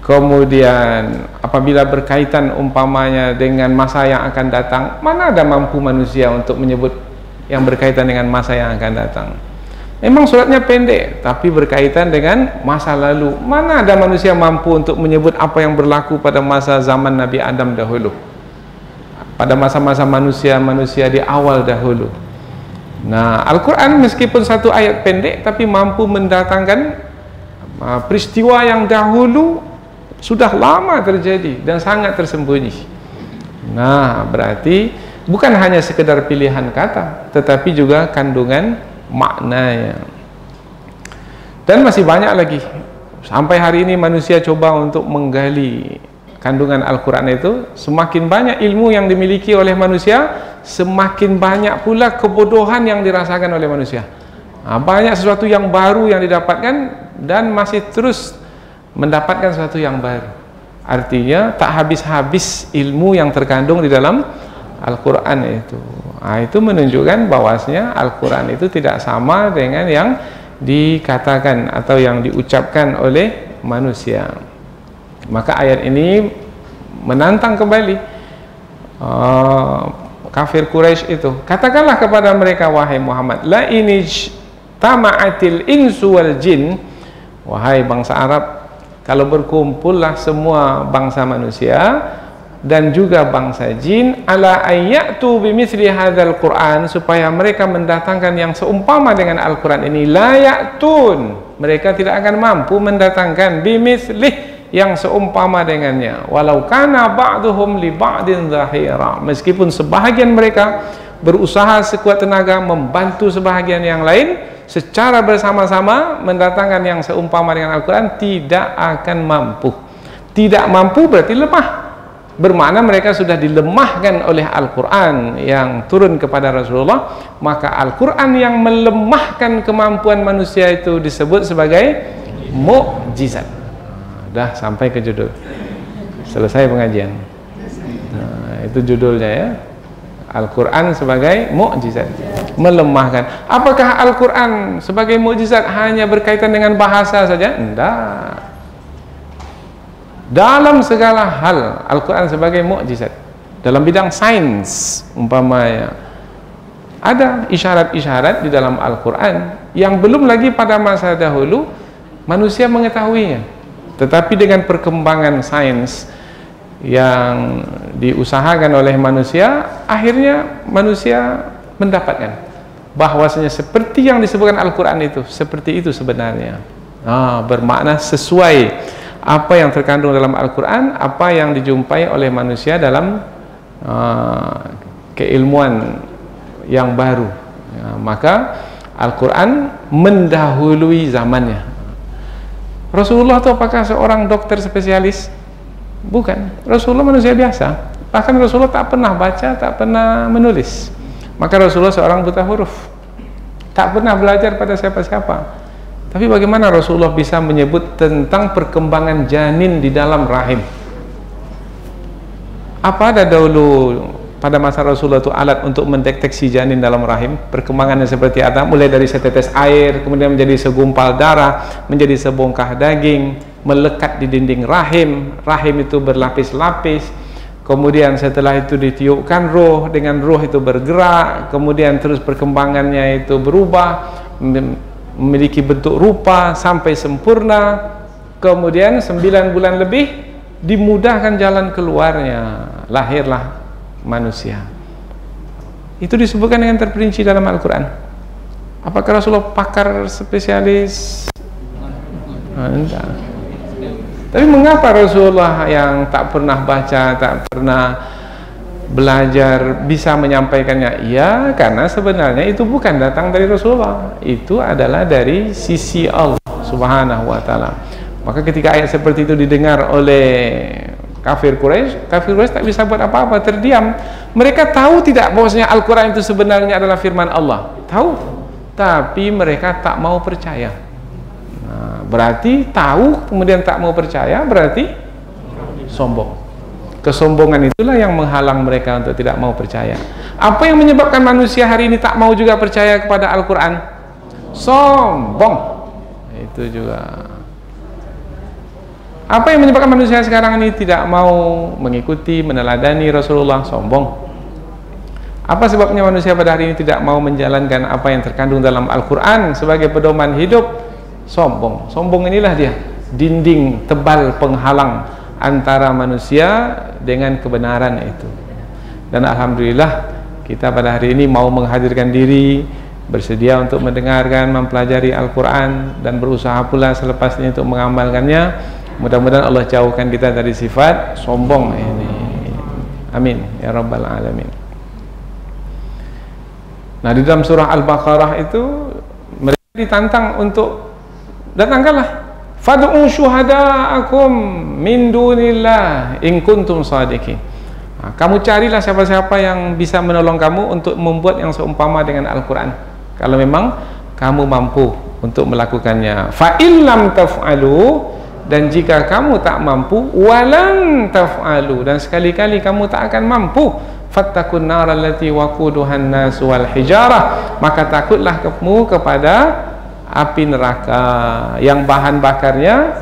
Kemudian apabila berkaitan umpamanya dengan masa yang akan datang, mana ada mampu manusia untuk menyebut yang berkaitan dengan masa yang akan datang. Memang suratnya pendek, tapi berkaitan dengan masa lalu. Mana ada manusia mampu untuk menyebut apa yang berlaku pada masa zaman Nabi Adam dahulu, pada masa-masa manusia di awal dahulu. Nah, Al-Quran meskipun satu ayat pendek, tapi mampu mendatangkan peristiwa yang dahulu sudah lama terjadi dan sangat tersembunyi. Nah, berarti bukan hanya sekedar pilihan kata, tetapi juga kandungan maknanya. Dan masih banyak lagi. Sampai hari ini manusia coba untuk menggali kandungan Al-Quran itu. Semakin banyak ilmu yang dimiliki oleh manusia, semakin banyak pula kebodohan yang dirasakan oleh manusia. Banyak sesuatu yang baru yang didapatkan dan masih terus mendapatkan sesuatu yang baru. Artinya tak habis-habis ilmu yang terkandung di dalam Al-Quran itu. Itu menunjukkan bahwasanya Al-Quran itu tidak sama dengan yang dikatakan atau yang diucapkan oleh manusia. Maka ayat ini menantang kembali kafir Quraisy itu. Katakanlah kepada mereka, wahai Muhammad, la inij tama'atil insu wal jin, wahai bangsa Arab, kalau berkumpullah semua bangsa manusia dan juga bangsa jin, ala ayyatu bimithli hadzal Qur'an, supaya mereka mendatangkan yang seumpama dengan Al-Quran ini, la ya'tun, mereka tidak akan mampu mendatangkan bimithli, yang seumpama dengannya, walau kana ba'duhum li ba'din zahira, meskipun sebahagian mereka berusaha sekuat tenaga membantu sebahagian yang lain secara bersama-sama mendatangkan yang seumpama dengan Al-Quran, tidak akan mampu. Tidak mampu berarti lemah, bermakna mereka sudah dilemahkan oleh Al-Quran yang turun kepada Rasulullah. Maka Al-Quran yang melemahkan kemampuan manusia itu disebut sebagai mukjizat. Dah sampai ke judul, selesai pengajian. Nah, itu judulnya ya, Al-Quran sebagai mukjizat, melemahkan. Apakah Al-Quran sebagai mukjizat hanya berkaitan dengan bahasa saja? Tidak. Dalam segala hal Al-Quran sebagai mukjizat. Dalam bidang sains umpamanya, ada isyarat-isyarat di dalam Al-Quran yang belum lagi pada masa dahulu manusia mengetahuinya. Tetapi dengan perkembangan sains yang diusahakan oleh manusia, akhirnya manusia mendapatkan bahwasanya seperti yang disebutkan Al-Quran itu, seperti itu sebenarnya. Bermakna sesuai apa yang terkandung dalam Al-Quran, apa yang dijumpai oleh manusia dalam keilmuan yang baru. Maka Al-Quran mendahului zamannya. Rasulullah itu apakah seorang dokter spesialis? Bukan. Rasulullah manusia biasa. Bahkan Rasulullah tak pernah baca, tak pernah menulis. Maka Rasulullah seorang buta huruf, tak pernah belajar pada siapa-siapa. Tapi bagaimana Rasulullah bisa menyebut tentang perkembangan janin di dalam rahim? Apa ada dahulu pada masa Rasulullah itu alat untuk mendeteksi janin dalam rahim, perkembangannya seperti apa, mulai dari setetes air, kemudian menjadi segumpal darah, menjadi sebongkah daging, melekat di dinding rahim, rahim itu berlapis-lapis, kemudian setelah itu ditiupkan roh, dengan roh itu bergerak, kemudian terus perkembangannya itu berubah, memiliki bentuk rupa sampai sempurna, kemudian 9 bulan lebih dimudahkan jalan keluarnya, lahirlah manusia. Itu disebutkan dengan terperinci dalam Al-Quran. Apakah Rasulullah pakar spesialis? Enggak. Tapi mengapa Rasulullah yang tak pernah baca, tak pernah belajar bisa menyampaikannya? Ya, karena sebenarnya itu bukan datang dari Rasulullah, itu adalah dari sisi Allah Subhanahu wa ta'ala. Maka ketika ayat seperti itu didengar oleh kafir Quraisy tak bisa buat apa-apa, terdiam. Mereka tahu tidak bahwasanya Al-Quran itu sebenarnya adalah firman Allah? Tahu, tapi mereka tak mau percaya. Berarti tahu kemudian tak mau percaya, berarti sombong. Kesombongan itulah yang menghalang mereka untuk tidak mau percaya. Apa yang menyebabkan manusia hari ini tak mau juga percaya kepada Al-Quran? Sombong. Itu juga. Apa yang menyebabkan manusia sekarang ini tidak mau mengikuti, meneladani Rasulullah? Sombong. Apa sebabnya manusia pada hari ini tidak mau menjalankan apa yang terkandung dalam Al-Quran sebagai pedoman hidup? Sombong. Sombong inilah dia, dinding tebal penghalang antara manusia dengan kebenaran itu. Dan alhamdulillah kita pada hari ini mau menghadirkan diri, bersedia untuk mendengarkan, mempelajari Al-Quran, dan berusaha pula selepasnya untuk mengamalkannya. Mudah-mudahan Allah jauhkan kita dari sifat sombong ini. Amin ya rabbal alamin. Nah, di dalam surah Al-Baqarah itu mereka ditantang untuk datangkanlah, fad'u syuhada'akum min dunillah in kuntum shadiqin. Kamu carilah siapa-siapa yang bisa menolong kamu untuk membuat yang seumpama dengan Al-Quran, kalau memang kamu mampu untuk melakukannya. Fa illam taf'alu, dan jika kamu tak mampu, walan taf'alu, dan sekali-kali kamu tak akan mampu, fattakun nar allati waquduhan nas wal hijarah, maka takutlah kamu kepada api neraka yang bahan bakarnya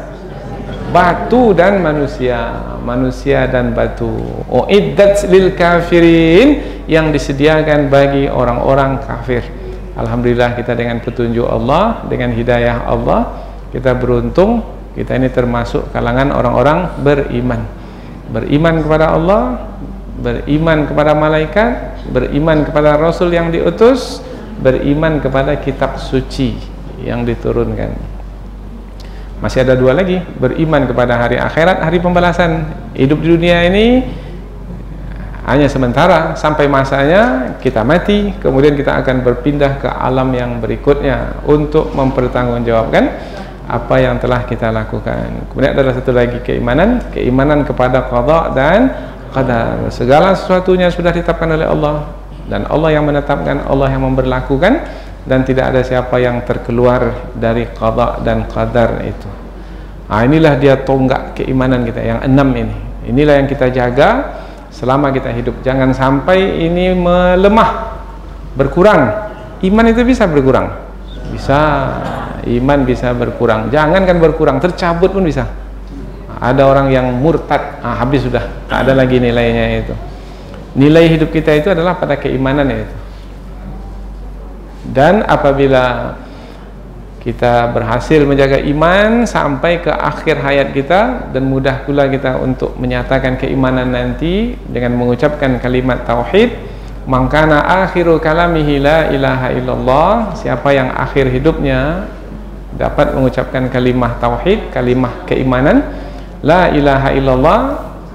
batu dan manusia dan batu. Uiddat lil kafirin, yang disediakan bagi orang-orang kafir. Alhamdulillah kita dengan petunjuk Allah, dengan hidayah Allah, kita beruntung. Kita ini termasuk kalangan orang-orang beriman. Beriman kepada Allah, beriman kepada malaikat, beriman kepada Rasul yang diutus, beriman kepada kitab suci yang diturunkan. Masih ada dua lagi, beriman kepada hari akhirat, hari pembalasan. Hidup di dunia ini hanya sementara, sampai masanya kita mati, kemudian kita akan berpindah ke alam yang berikutnya untuk mempertanggungjawabkan apa yang telah kita lakukan. Kemudian adalah satu lagi keimanan kepada qada dan qadar. Segala sesuatunya sudah ditetapkan oleh Allah, dan Allah yang menetapkan, Allah yang memberlakukan, dan tidak ada siapa yang terkeluar dari qada dan qadar itu. Inilah dia tonggak keimanan kita yang 6 ini. Inilah yang kita jaga selama kita hidup. Jangan sampai ini melemah, berkurang. Iman itu bisa berkurang, bisa. Iman bisa berkurang, jangankan berkurang, tercabut pun bisa. Ada orang yang murtad, habis sudah, tak ada lagi nilainya itu. Nilai hidup kita itu adalah pada keimanan itu. Dan apabila kita berhasil menjaga iman sampai ke akhir hayat kita, dan mudah pula kita untuk menyatakan keimanan nanti dengan mengucapkan kalimat tauhid, mangkana akhiru kalamihi la ilaha illallah, siapa yang akhir hidupnya dapat mengucapkan kalimah tauhid, kalimah keimanan, la ilaha illallah,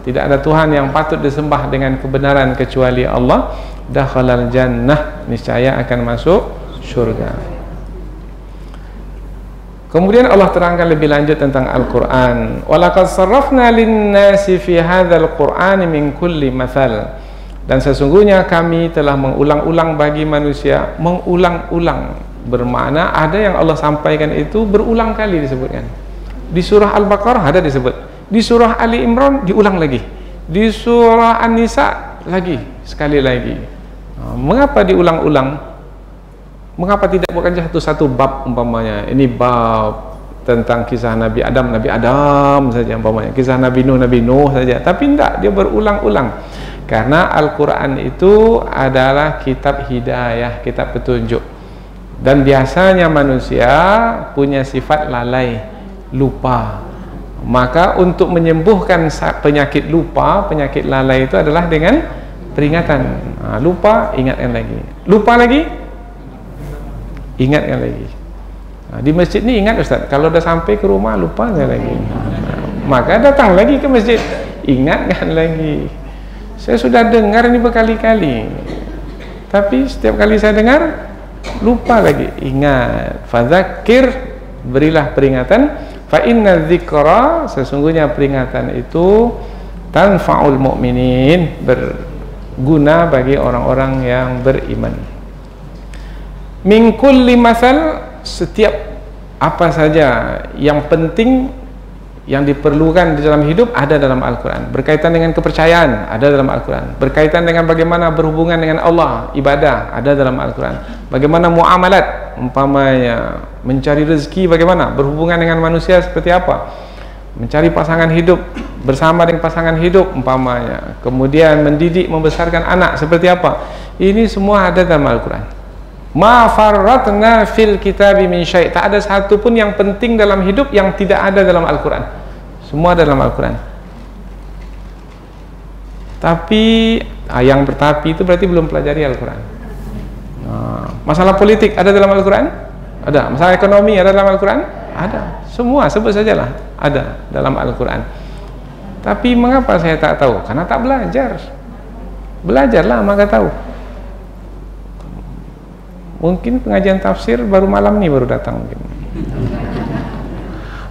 tidak ada Tuhan yang patut disembah dengan kebenaran kecuali Allah, dakhalal jannah, niscaya akan masuk surga. Kemudian Allah terangkan lebih lanjut tentang Al-Quran. Walaqad sarrafna lin-nasi fi hadzal Qur'ani min kulli mathal, dan sesungguhnya kami telah mengulang-ulang bagi manusia, mengulang-ulang bermakna ada yang Allah sampaikan itu berulang kali disebutkan. Di surah Al-Baqarah ada disebut, di surah Ali Imran diulang lagi, di surah An-Nisa lagi, sekali lagi. Mengapa diulang-ulang? Mengapa tidak bukan satu bab umpamanya? Ini bab tentang kisah Nabi Adam saja umpamanya, kisah Nabi Nuh saja, tapi tidak, dia berulang-ulang. Karena Al-Quran itu adalah kitab hidayah, kitab petunjuk. Dan biasanya manusia punya sifat lalai, lupa. Maka untuk menyembuhkan penyakit lupa, penyakit lalai itu adalah dengan peringatan. Lupa, ingatkan lagi. Lupa lagi, ingatkan lagi. Di masjid ini ingat Ustaz, kalau udah sampai ke rumah lupa lagi. Maka datang lagi ke masjid, ingatkan lagi. Saya sudah dengar ini berkali-kali, tapi setiap kali saya dengar lupa lagi. Ingat, fadzakir, berilah peringatan. Fa inna dzikra, sesungguhnya peringatan itu tanfa'ul mu'minin, berguna bagi orang-orang yang beriman. Min kulli masal, setiap apa saja yang penting yang diperlukan di dalam hidup ada dalam Al-Quran. Berkaitan dengan kepercayaan ada dalam Al-Quran. Berkaitan dengan bagaimana berhubungan dengan Allah, ibadah ada dalam Al-Quran. Bagaimana muamalat, umpamanya mencari rezeki, bagaimana berhubungan dengan manusia seperti apa, mencari pasangan hidup, bersama dengan pasangan hidup umpamanya, kemudian mendidik, membesarkan anak seperti apa, ini semua ada dalam Al-Quran. Ma farratna fil kitabi min syai', tak ada satu pun yang penting dalam hidup yang tidak ada dalam Al-Quran. Semua dalam Al-Quran. Tapi yang bertapi itu berarti belum pelajari Al-Quran. Masalah politik ada dalam Al-Quran? Ada. Masalah ekonomi ada dalam Al-Quran? Ada. Semua sebut sajalah ada dalam Al-Quran. Tapi mengapa saya tak tahu? Karena tak belajar. Belajarlah maka tahu. Mungkin pengajian tafsir baru malam nih baru datang mungkin.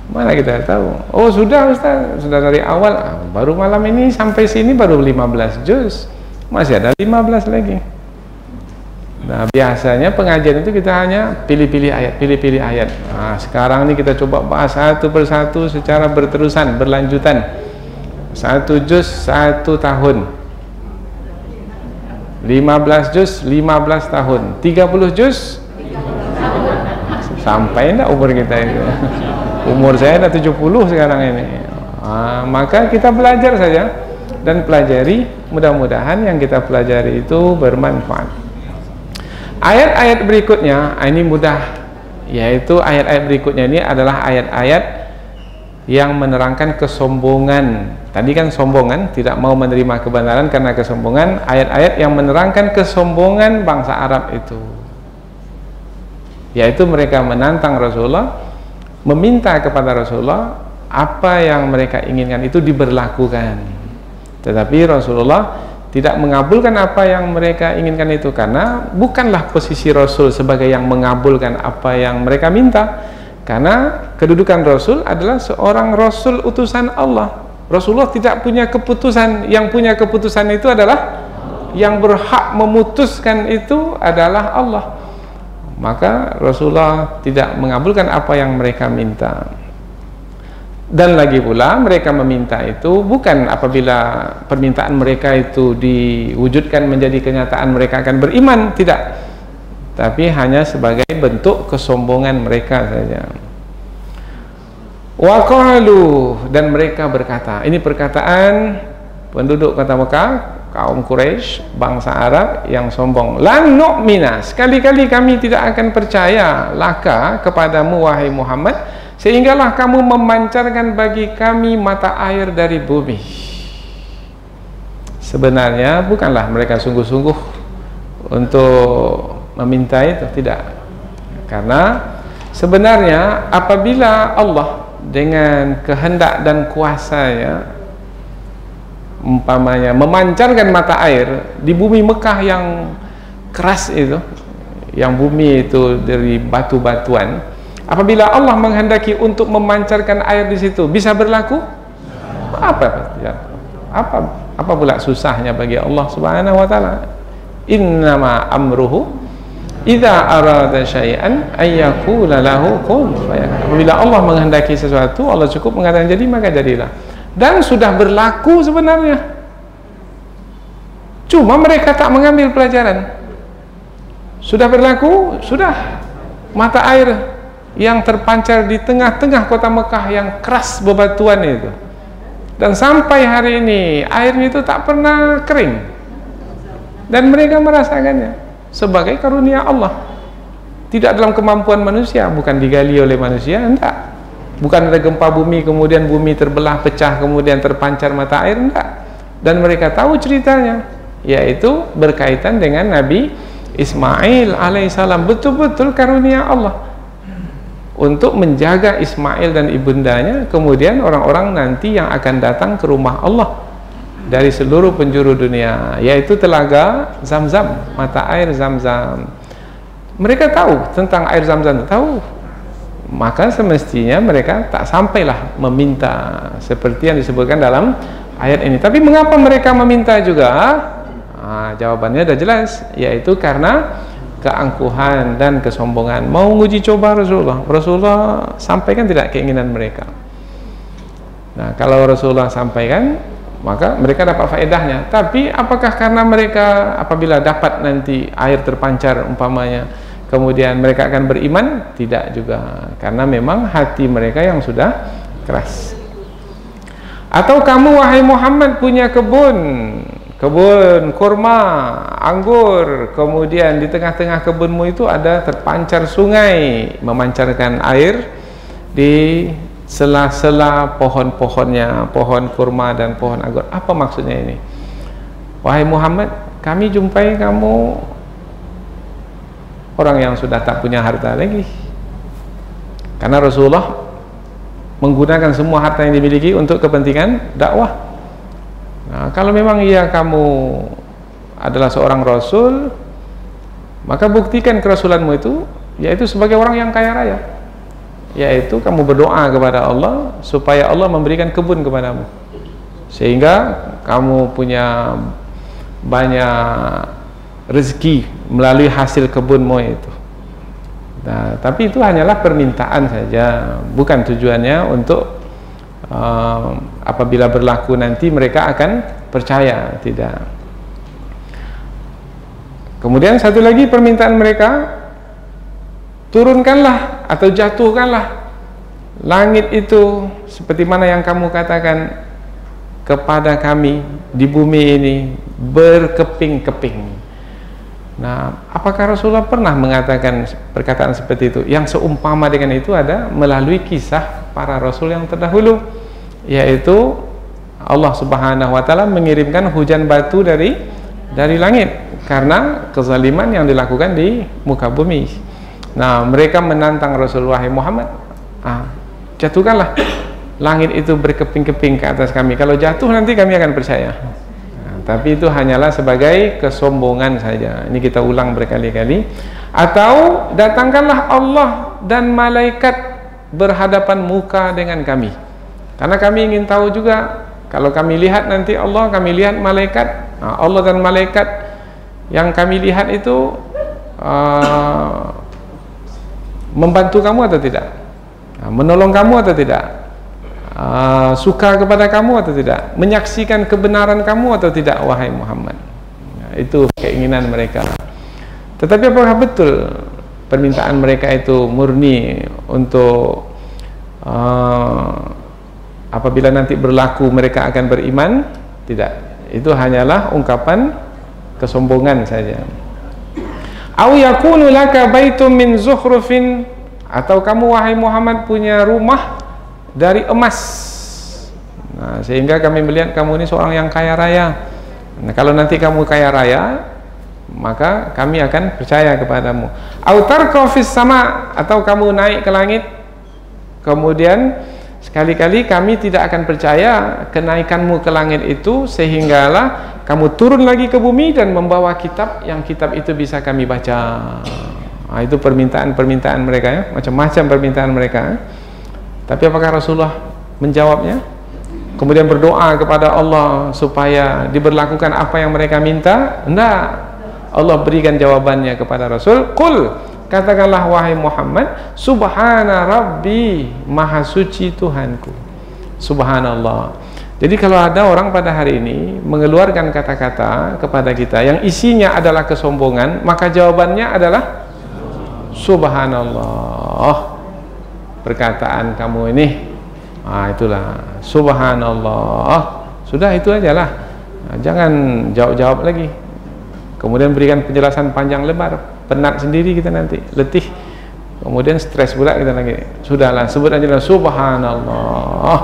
Mana kita tahu. Oh sudah Ustaz, sudah dari awal. Baru malam ini sampai sini baru 15 juz. Masih ada 15 lagi. Nah biasanya pengajian itu kita hanya pilih-pilih ayat, pilih-pilih ayat. Nah sekarang ini kita coba bahas satu persatu secara berterusan, berlanjutan. 1 juz 1 tahun, 15 juz 15 tahun, 30 juz sampai enggak umur kita itu. Umur saya dah 70 sekarang ini. Maka kita belajar saja dan pelajari, mudah-mudahan yang kita pelajari itu bermanfaat. Ayat-ayat berikutnya ini mudah, yaitu ayat-ayat berikutnya ini adalah ayat-ayat yang menerangkan kesombongan. Tadi kan sombongan, tidak mau menerima kebenaran karena kesombongan. Ayat-ayat yang menerangkan kesombongan bangsa Arab itu, yaitu mereka menantang Rasulullah, meminta kepada Rasulullah apa yang mereka inginkan itu diberlakukan, tetapi Rasulullah tidak mengabulkan apa yang mereka inginkan itu, karena bukanlah posisi Rasul sebagai yang mengabulkan apa yang mereka minta. Karena kedudukan Rasul adalah seorang Rasul utusan Allah. Rasulullah tidak punya keputusan. Yang punya keputusan itu adalah, yang berhak memutuskan itu adalah Allah. Maka Rasulullah tidak mengabulkan apa yang mereka minta. Dan lagi pula mereka meminta itu bukan apabila permintaan mereka itu diwujudkan menjadi kenyataan mereka akan beriman, tidak, tapi hanya sebagai bentuk kesombongan mereka saja. Wa qalu, dan mereka berkata, ini perkataan penduduk kota Mekah, kaum Quraisy, bangsa Arab yang sombong. Lan nu'mina, sekali-kali kami tidak akan percaya laka kepadamu wahai Muhammad, sehinggalah kamu memancarkan bagi kami mata air dari bumi. Sebenarnya bukanlah mereka sungguh-sungguh untuk meminta itu, tidak. Karena sebenarnya apabila Allah dengan kehendak dan kuasanya umpamanya memancarkan mata air di bumi Mekah yang keras itu, yang bumi itu dari batu-batuan, apabila Allah menghendaki untuk memancarkan air di situ, bisa berlaku? Apa pula susahnya bagi Allah Subhanahu wa taala? Innama amruhu idza arada syai'an ayyakula lahu kun fayakun. Apabila Allah menghendaki sesuatu, Allah cukup mengatakan jadi, maka jadilah. Dan sudah berlaku sebenarnya. Cuma mereka tak mengambil pelajaran. Sudah berlaku, sudah. Mata air yang terpancar di tengah-tengah kota Mekah yang keras bebatuan itu, dan sampai hari ini airnya itu tak pernah kering, dan mereka merasakannya sebagai karunia Allah, tidak dalam kemampuan manusia, bukan digali oleh manusia, enggak, bukan ada gempa bumi kemudian bumi terbelah pecah kemudian terpancar mata air, enggak. Dan mereka tahu ceritanya, yaitu berkaitan dengan Nabi Ismail alaihissalam, betul-betul karunia Allah. untuk menjaga Ismail dan ibundanya, kemudian orang-orang nanti yang akan datang ke rumah Allah dari seluruh penjuru dunia, yaitu telaga Zam-Zam, mata air Zam-Zam. Mereka tahu tentang air Zam-Zam, tahu, maka semestinya mereka tak sampailah meminta seperti yang disebutkan dalam ayat ini. Tapi mengapa mereka meminta juga? Jawabannya sudah jelas, yaitu karena keangkuhan dan kesombongan. Mau uji coba Rasulullah sampaikan tidak keinginan mereka. Nah, kalau Rasulullah sampaikan, maka mereka dapat faedahnya. Tapi apakah karena mereka apabila dapat nanti air terpancar umpamanya, kemudian mereka akan beriman? Tidak juga, karena memang hati mereka yang sudah keras. Atau kamu wahai Muhammad punya kebun kurma, anggur, kemudian di tengah-tengah kebunmu itu ada terpancar sungai memancarkan air di sela-sela pohon-pohonnya, pohon kurma dan pohon anggur. Apa maksudnya ini? Wahai Muhammad, kami jumpai kamu orang yang sudah tak punya harta lagi, karena Rasulullah menggunakan semua harta yang dimiliki untuk kepentingan dakwah. Nah, kalau memang kamu adalah seorang Rasul, maka buktikan kerasulanmu itu, yaitu sebagai orang yang kaya raya, yaitu kamu berdoa kepada Allah supaya Allah memberikan kebun kepadamu, sehingga kamu punya banyak rezeki melalui hasil kebunmu itu. Nah, tapi itu hanyalah permintaan saja, bukan tujuannya untuk apabila berlaku nanti mereka akan percaya, tidak. Kemudian satu lagi permintaan mereka, turunkanlah atau jatuhkanlah langit itu seperti mana yang kamu katakan kepada kami di bumi ini berkeping-keping. Nah, apakah Rasulullah pernah mengatakan perkataan seperti itu? Yang seumpama dengan itu ada melalui kisah para Rasul yang terdahulu, yaitu Allah Subhanahu wa Ta'ala mengirimkan hujan batu dari langit karena kezaliman yang dilakukan di muka bumi. Nah, mereka menantang Rasulullah Muhammad, jatuhkanlah langit itu berkeping-keping ke atas kami, kalau jatuh nanti kami akan percaya. Tapi itu hanyalah sebagai kesombongan saja. Ini kita ulang berkali-kali. Atau datangkanlah Allah dan malaikat berhadapan muka dengan kami, karena kami ingin tahu juga. Kalau kami lihat nanti Allah, kami lihat malaikat, Allah dan malaikat yang kami lihat itu membantu kamu atau tidak, menolong kamu atau tidak, suka kepada kamu atau tidak, menyaksikan kebenaran kamu atau tidak, wahai Muhammad. Itu keinginan mereka. Tetapi apakah betul permintaan mereka itu murni untuk apabila nanti berlaku mereka akan beriman? Tidak. Itu hanyalah ungkapan kesombongan saja. Au yakunu laka baitum min zukhrufin, atau kamu wahai Muhammad punya rumah dari emas. Nah, sehingga kami melihat kamu ini seorang yang kaya raya. Nah, kalau nanti kamu kaya raya, maka kami akan percaya kepadamu. Autar kafis sama, atau kamu naik ke langit, kemudian sekali-kali kami tidak akan percaya kenaikanmu ke langit itu, sehinggalah kamu turun lagi ke bumi dan membawa kitab, yang kitab itu bisa kami baca. Nah, itu permintaan-permintaan mereka ya, macam-macam permintaan mereka. Tapi apakah Rasulullah menjawabnya? Kemudian berdoa kepada Allah supaya diberlakukan apa yang mereka minta? Tidak. Allah berikan jawabannya kepada Rasul. Qul, katakanlah wahai Muhammad, subhana rabbi, maha suci Tuhanku. Subhanallah. Jadi kalau ada orang pada hari ini mengeluarkan kata-kata kepada kita yang isinya adalah kesombongan, maka jawabannya adalah subhanallah. Perkataan kamu ini, itulah subhanallah. Sudah, itu ajalah. Jangan jawab-jawab lagi. Kemudian berikan penjelasan panjang lebar, penat sendiri kita nanti, letih. Kemudian stres pula kita lagi. Sudahlah, sebut aja subhanallah,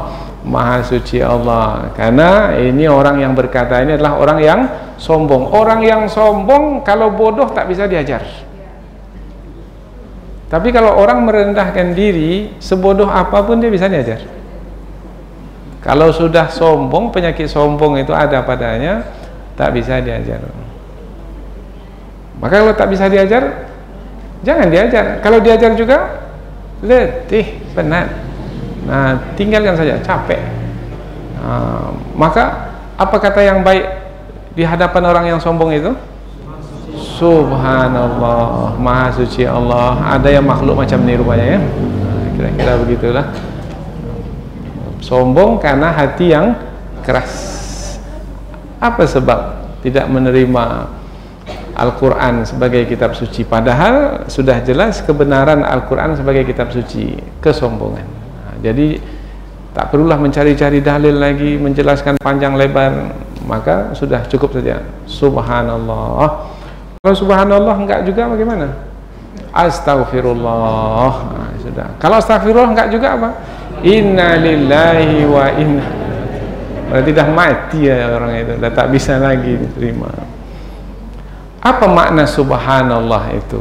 maha suci Allah. Karena ini orang yang berkata ini adalah orang yang sombong. Orang yang sombong kalau bodoh tak bisa diajar. Tapi kalau orang merendahkan diri, sebodoh apapun dia bisa diajar. Kalau sudah sombong, penyakit sombong itu ada padanya, tak bisa diajar. Maka kalau tak bisa diajar, jangan diajar. Kalau diajar juga letih, penat. Nah, tinggalkan saja, capek. Maka apa kata yang baik di hadapan orang yang sombong itu? Subhanallah, Maha Suci Allah. Ada yang makhluk macam ini rupanya ya. Kira-kira begitulah. Sombong karena hati yang keras. Apa sebab tidak menerima Al-Quran sebagai kitab suci? Padahal sudah jelas kebenaran Al-Quran sebagai kitab suci. Kesombongan. Jadi tak perlulah mencari-cari dalil lagi, menjelaskan panjang lebar. Maka sudah cukup saja. Subhanallah. Kalau subhanallah enggak juga bagaimana? Astaghfirullah. Sudah. Kalau astagfirullah enggak juga apa? Inna lillahi wa inna. Berarti dah mati ya orang itu, dah tak bisa lagi diterima. Apa makna subhanallah itu?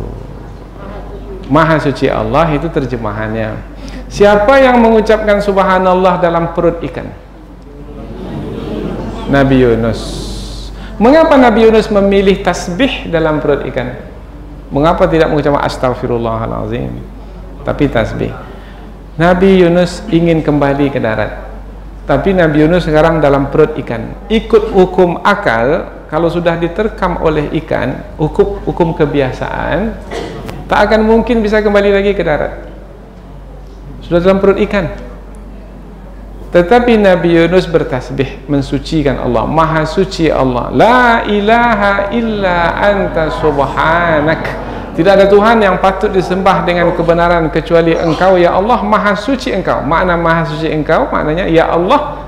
Maha Suci Allah itu terjemahannya. Siapa yang mengucapkan subhanallah dalam perut ikan? Nabi Yunus. Mengapa Nabi Yunus memilih tasbih dalam perut ikan? Mengapa tidak mengucapkan astaghfirullahalazim tapi tasbih? Nabi Yunus ingin kembali ke darat, tapi Nabi Yunus sekarang dalam perut ikan. Ikut hukum akal, kalau sudah diterkam oleh ikan, hukum kebiasaan, tak akan mungkin bisa kembali lagi ke darat. Sudah dalam perut ikan. Tetapi Nabi Yunus bertasbih, mensucikan Allah. Maha suci Allah. La ilaha illa anta subhanak. Tidak ada Tuhan yang patut disembah dengan kebenaran kecuali Engkau ya Allah. Maha suci Engkau. Makna maha suci Engkau maknanya ya Allah,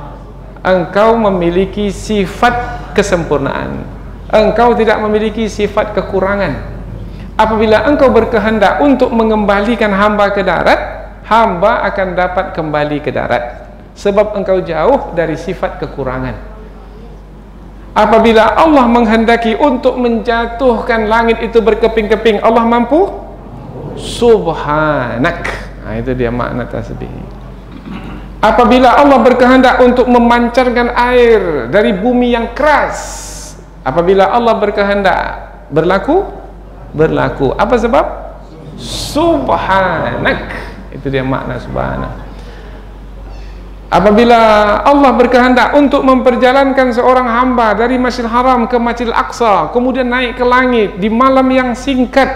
Engkau memiliki sifat kesempurnaan. Engkau tidak memiliki sifat kekurangan. Apabila Engkau berkehendak untuk mengembalikan hamba ke darat, hamba akan dapat kembali ke darat. Sebab Engkau jauh dari sifat kekurangan. Apabila Allah menghendaki untuk menjatuhkan langit itu berkeping-keping, Allah mampu? Subhanak. Nah, itu dia makna tasbih. Apabila Allah berkehendak untuk memancarkan air dari bumi yang keras, apabila Allah berkehendak berlaku? Berlaku. Apa sebab? Subhanak. Itu dia makna subhanak. Apabila Allah berkehendak untuk memperjalankan seorang hamba dari Masjidil Haram ke Masjidil Aqsa, kemudian naik ke langit di malam yang singkat,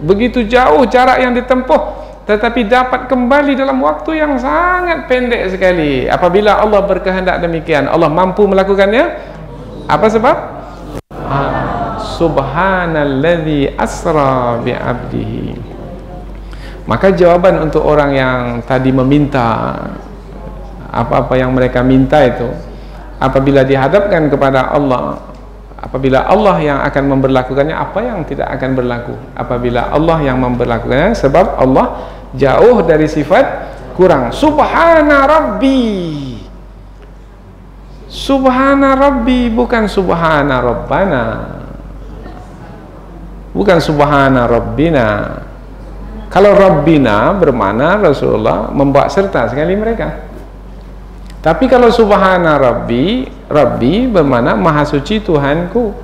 begitu jauh jarak yang ditempuh, tetapi dapat kembali dalam waktu yang sangat pendek sekali. Apabila Allah berkehendak demikian, Allah mampu melakukannya. Apa sebab? Subhanalladzi asra bi'abdihi. Maka jawaban untuk orang yang tadi meminta apa-apa yang mereka minta itu, apabila dihadapkan kepada Allah, apabila Allah yang akan memberlakukannya, apa yang tidak akan berlaku? Apabila Allah yang memberlakukannya, sebab Allah jauh dari sifat kurang. Subhana Rabbi. Subhana Rabbi, bukan Subhana Rabbana, bukan Subhana Rabbina. Kalau Rabbina bermakna Rasulullah membawa serta sekali mereka. Tapi kalau Subhana Rabbi, Rabbi bermakna Maha Suci Tuhanku,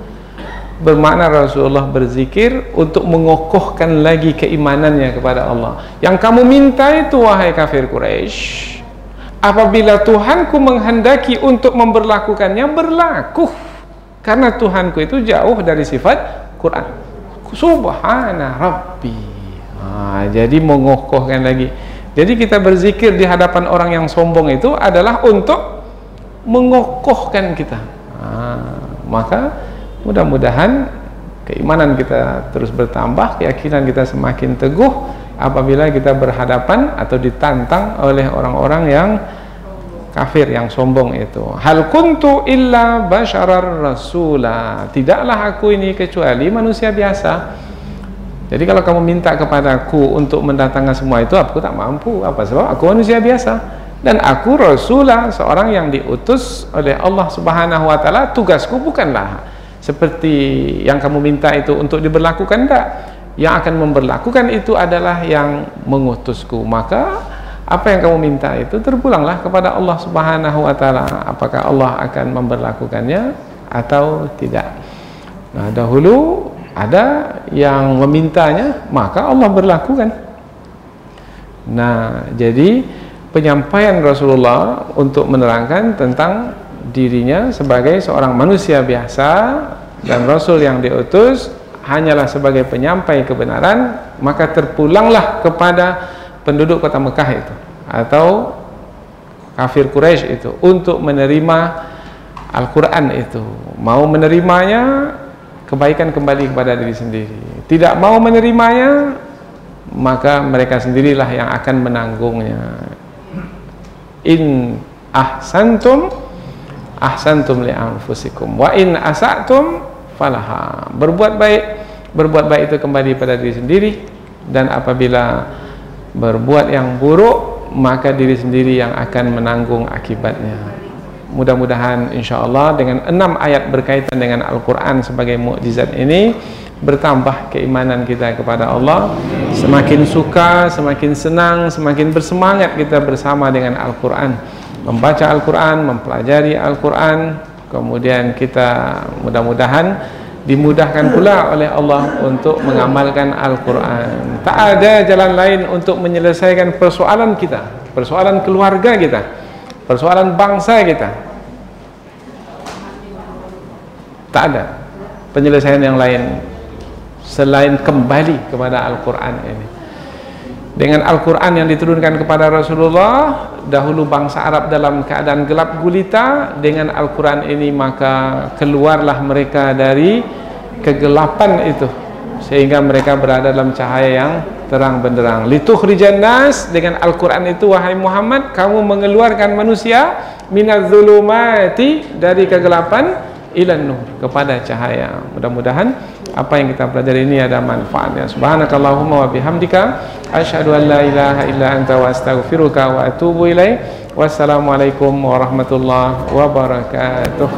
bermakna Rasulullah berzikir untuk mengokohkan lagi keimanannya kepada Allah. Yang kamu minta itu, wahai kafir Quraisy, apabila Tuhanku menghendaki untuk memberlakukannya, berlaku. Karena Tuhanku itu jauh dari sifat Quran. Subhana Rabbi. Jadi mengokohkan lagi. Jadi kita berzikir di hadapan orang yang sombong itu adalah untuk mengokohkan kita. Maka mudah-mudahan keimanan kita terus bertambah, keyakinan kita semakin teguh apabila kita berhadapan atau ditantang oleh orang-orang yang kafir, yang sombong itu. Hal kuntu illa basyarar rasula. Tidaklah aku ini kecuali manusia biasa. Jadi kalau kamu minta kepadaku untuk mendatangkan semua itu, aku tak mampu. Apa sebab? Aku manusia biasa. Dan aku Rasulah, seorang yang diutus oleh Allah Subhanahu wa Ta'ala. Tugasku bukanlah seperti yang kamu minta itu untuk diberlakukan, tidak. yang akan memberlakukan itu adalah yang mengutusku. Maka apa yang kamu minta itu terpulanglah kepada Allah Subhanahu wa taala, apakah Allah akan memberlakukannya atau tidak. Nah, dahulu ada yang memintanya, maka Allah berlakukan. Nah, jadi penyampaian Rasulullah untuk menerangkan tentang dirinya sebagai seorang manusia biasa dan Rasul yang diutus hanyalah sebagai penyampai kebenaran, maka terpulanglah kepada penduduk kota Mekah itu atau kafir Quraisy itu untuk menerima Al-Quran itu. Mau menerimanya, kebaikan kembali kepada diri sendiri. Tidak mau menerimanya, maka mereka sendirilah yang akan menanggungnya. In ahsantum ahsantum li anfusikum wa in asatum falaha. Berbuat baik itu kembali pada diri sendiri, dan apabila berbuat yang buruk, maka diri sendiri yang akan menanggung akibatnya. Mudah-mudahan insyaallah dengan 6 ayat berkaitan dengan Al-Quran sebagai mukjizat ini, bertambah keimanan kita kepada Allah, semakin suka, semakin senang, semakin bersemangat kita bersama dengan Al-Quran, membaca Al-Quran, mempelajari Al-Quran. Kemudian kita mudah-mudahan dimudahkan pula oleh Allah untuk mengamalkan Al-Quran. Tak ada jalan lain untuk menyelesaikan persoalan kita, persoalan keluarga kita, persoalan bangsa kita. Tak ada penyelesaian yang lain selain kembali kepada Al-Quran ini. Dengan Al-Quran yang diturunkan kepada Rasulullah, dahulu bangsa Arab dalam keadaan gelap gulita, dengan Al-Quran ini maka keluarlah mereka dari kegelapan itu, sehingga mereka berada dalam cahaya yang terang benderang. Litukhrijan nas, dengan Al-Quran itu wahai Muhammad, kamu mengeluarkan manusia minadz-zulumati, dari kegelapan, ilan nur, kepada cahaya. Mudah-mudahan apa yang kita pelajari ini ada manfaatnya. Subhanakallahumma wa bihamdika asyhadu an la ilaha illa anta wa astaghfiruka wa atubu ilaik. Wassalamualaikum warahmatullahi wabarakatuh.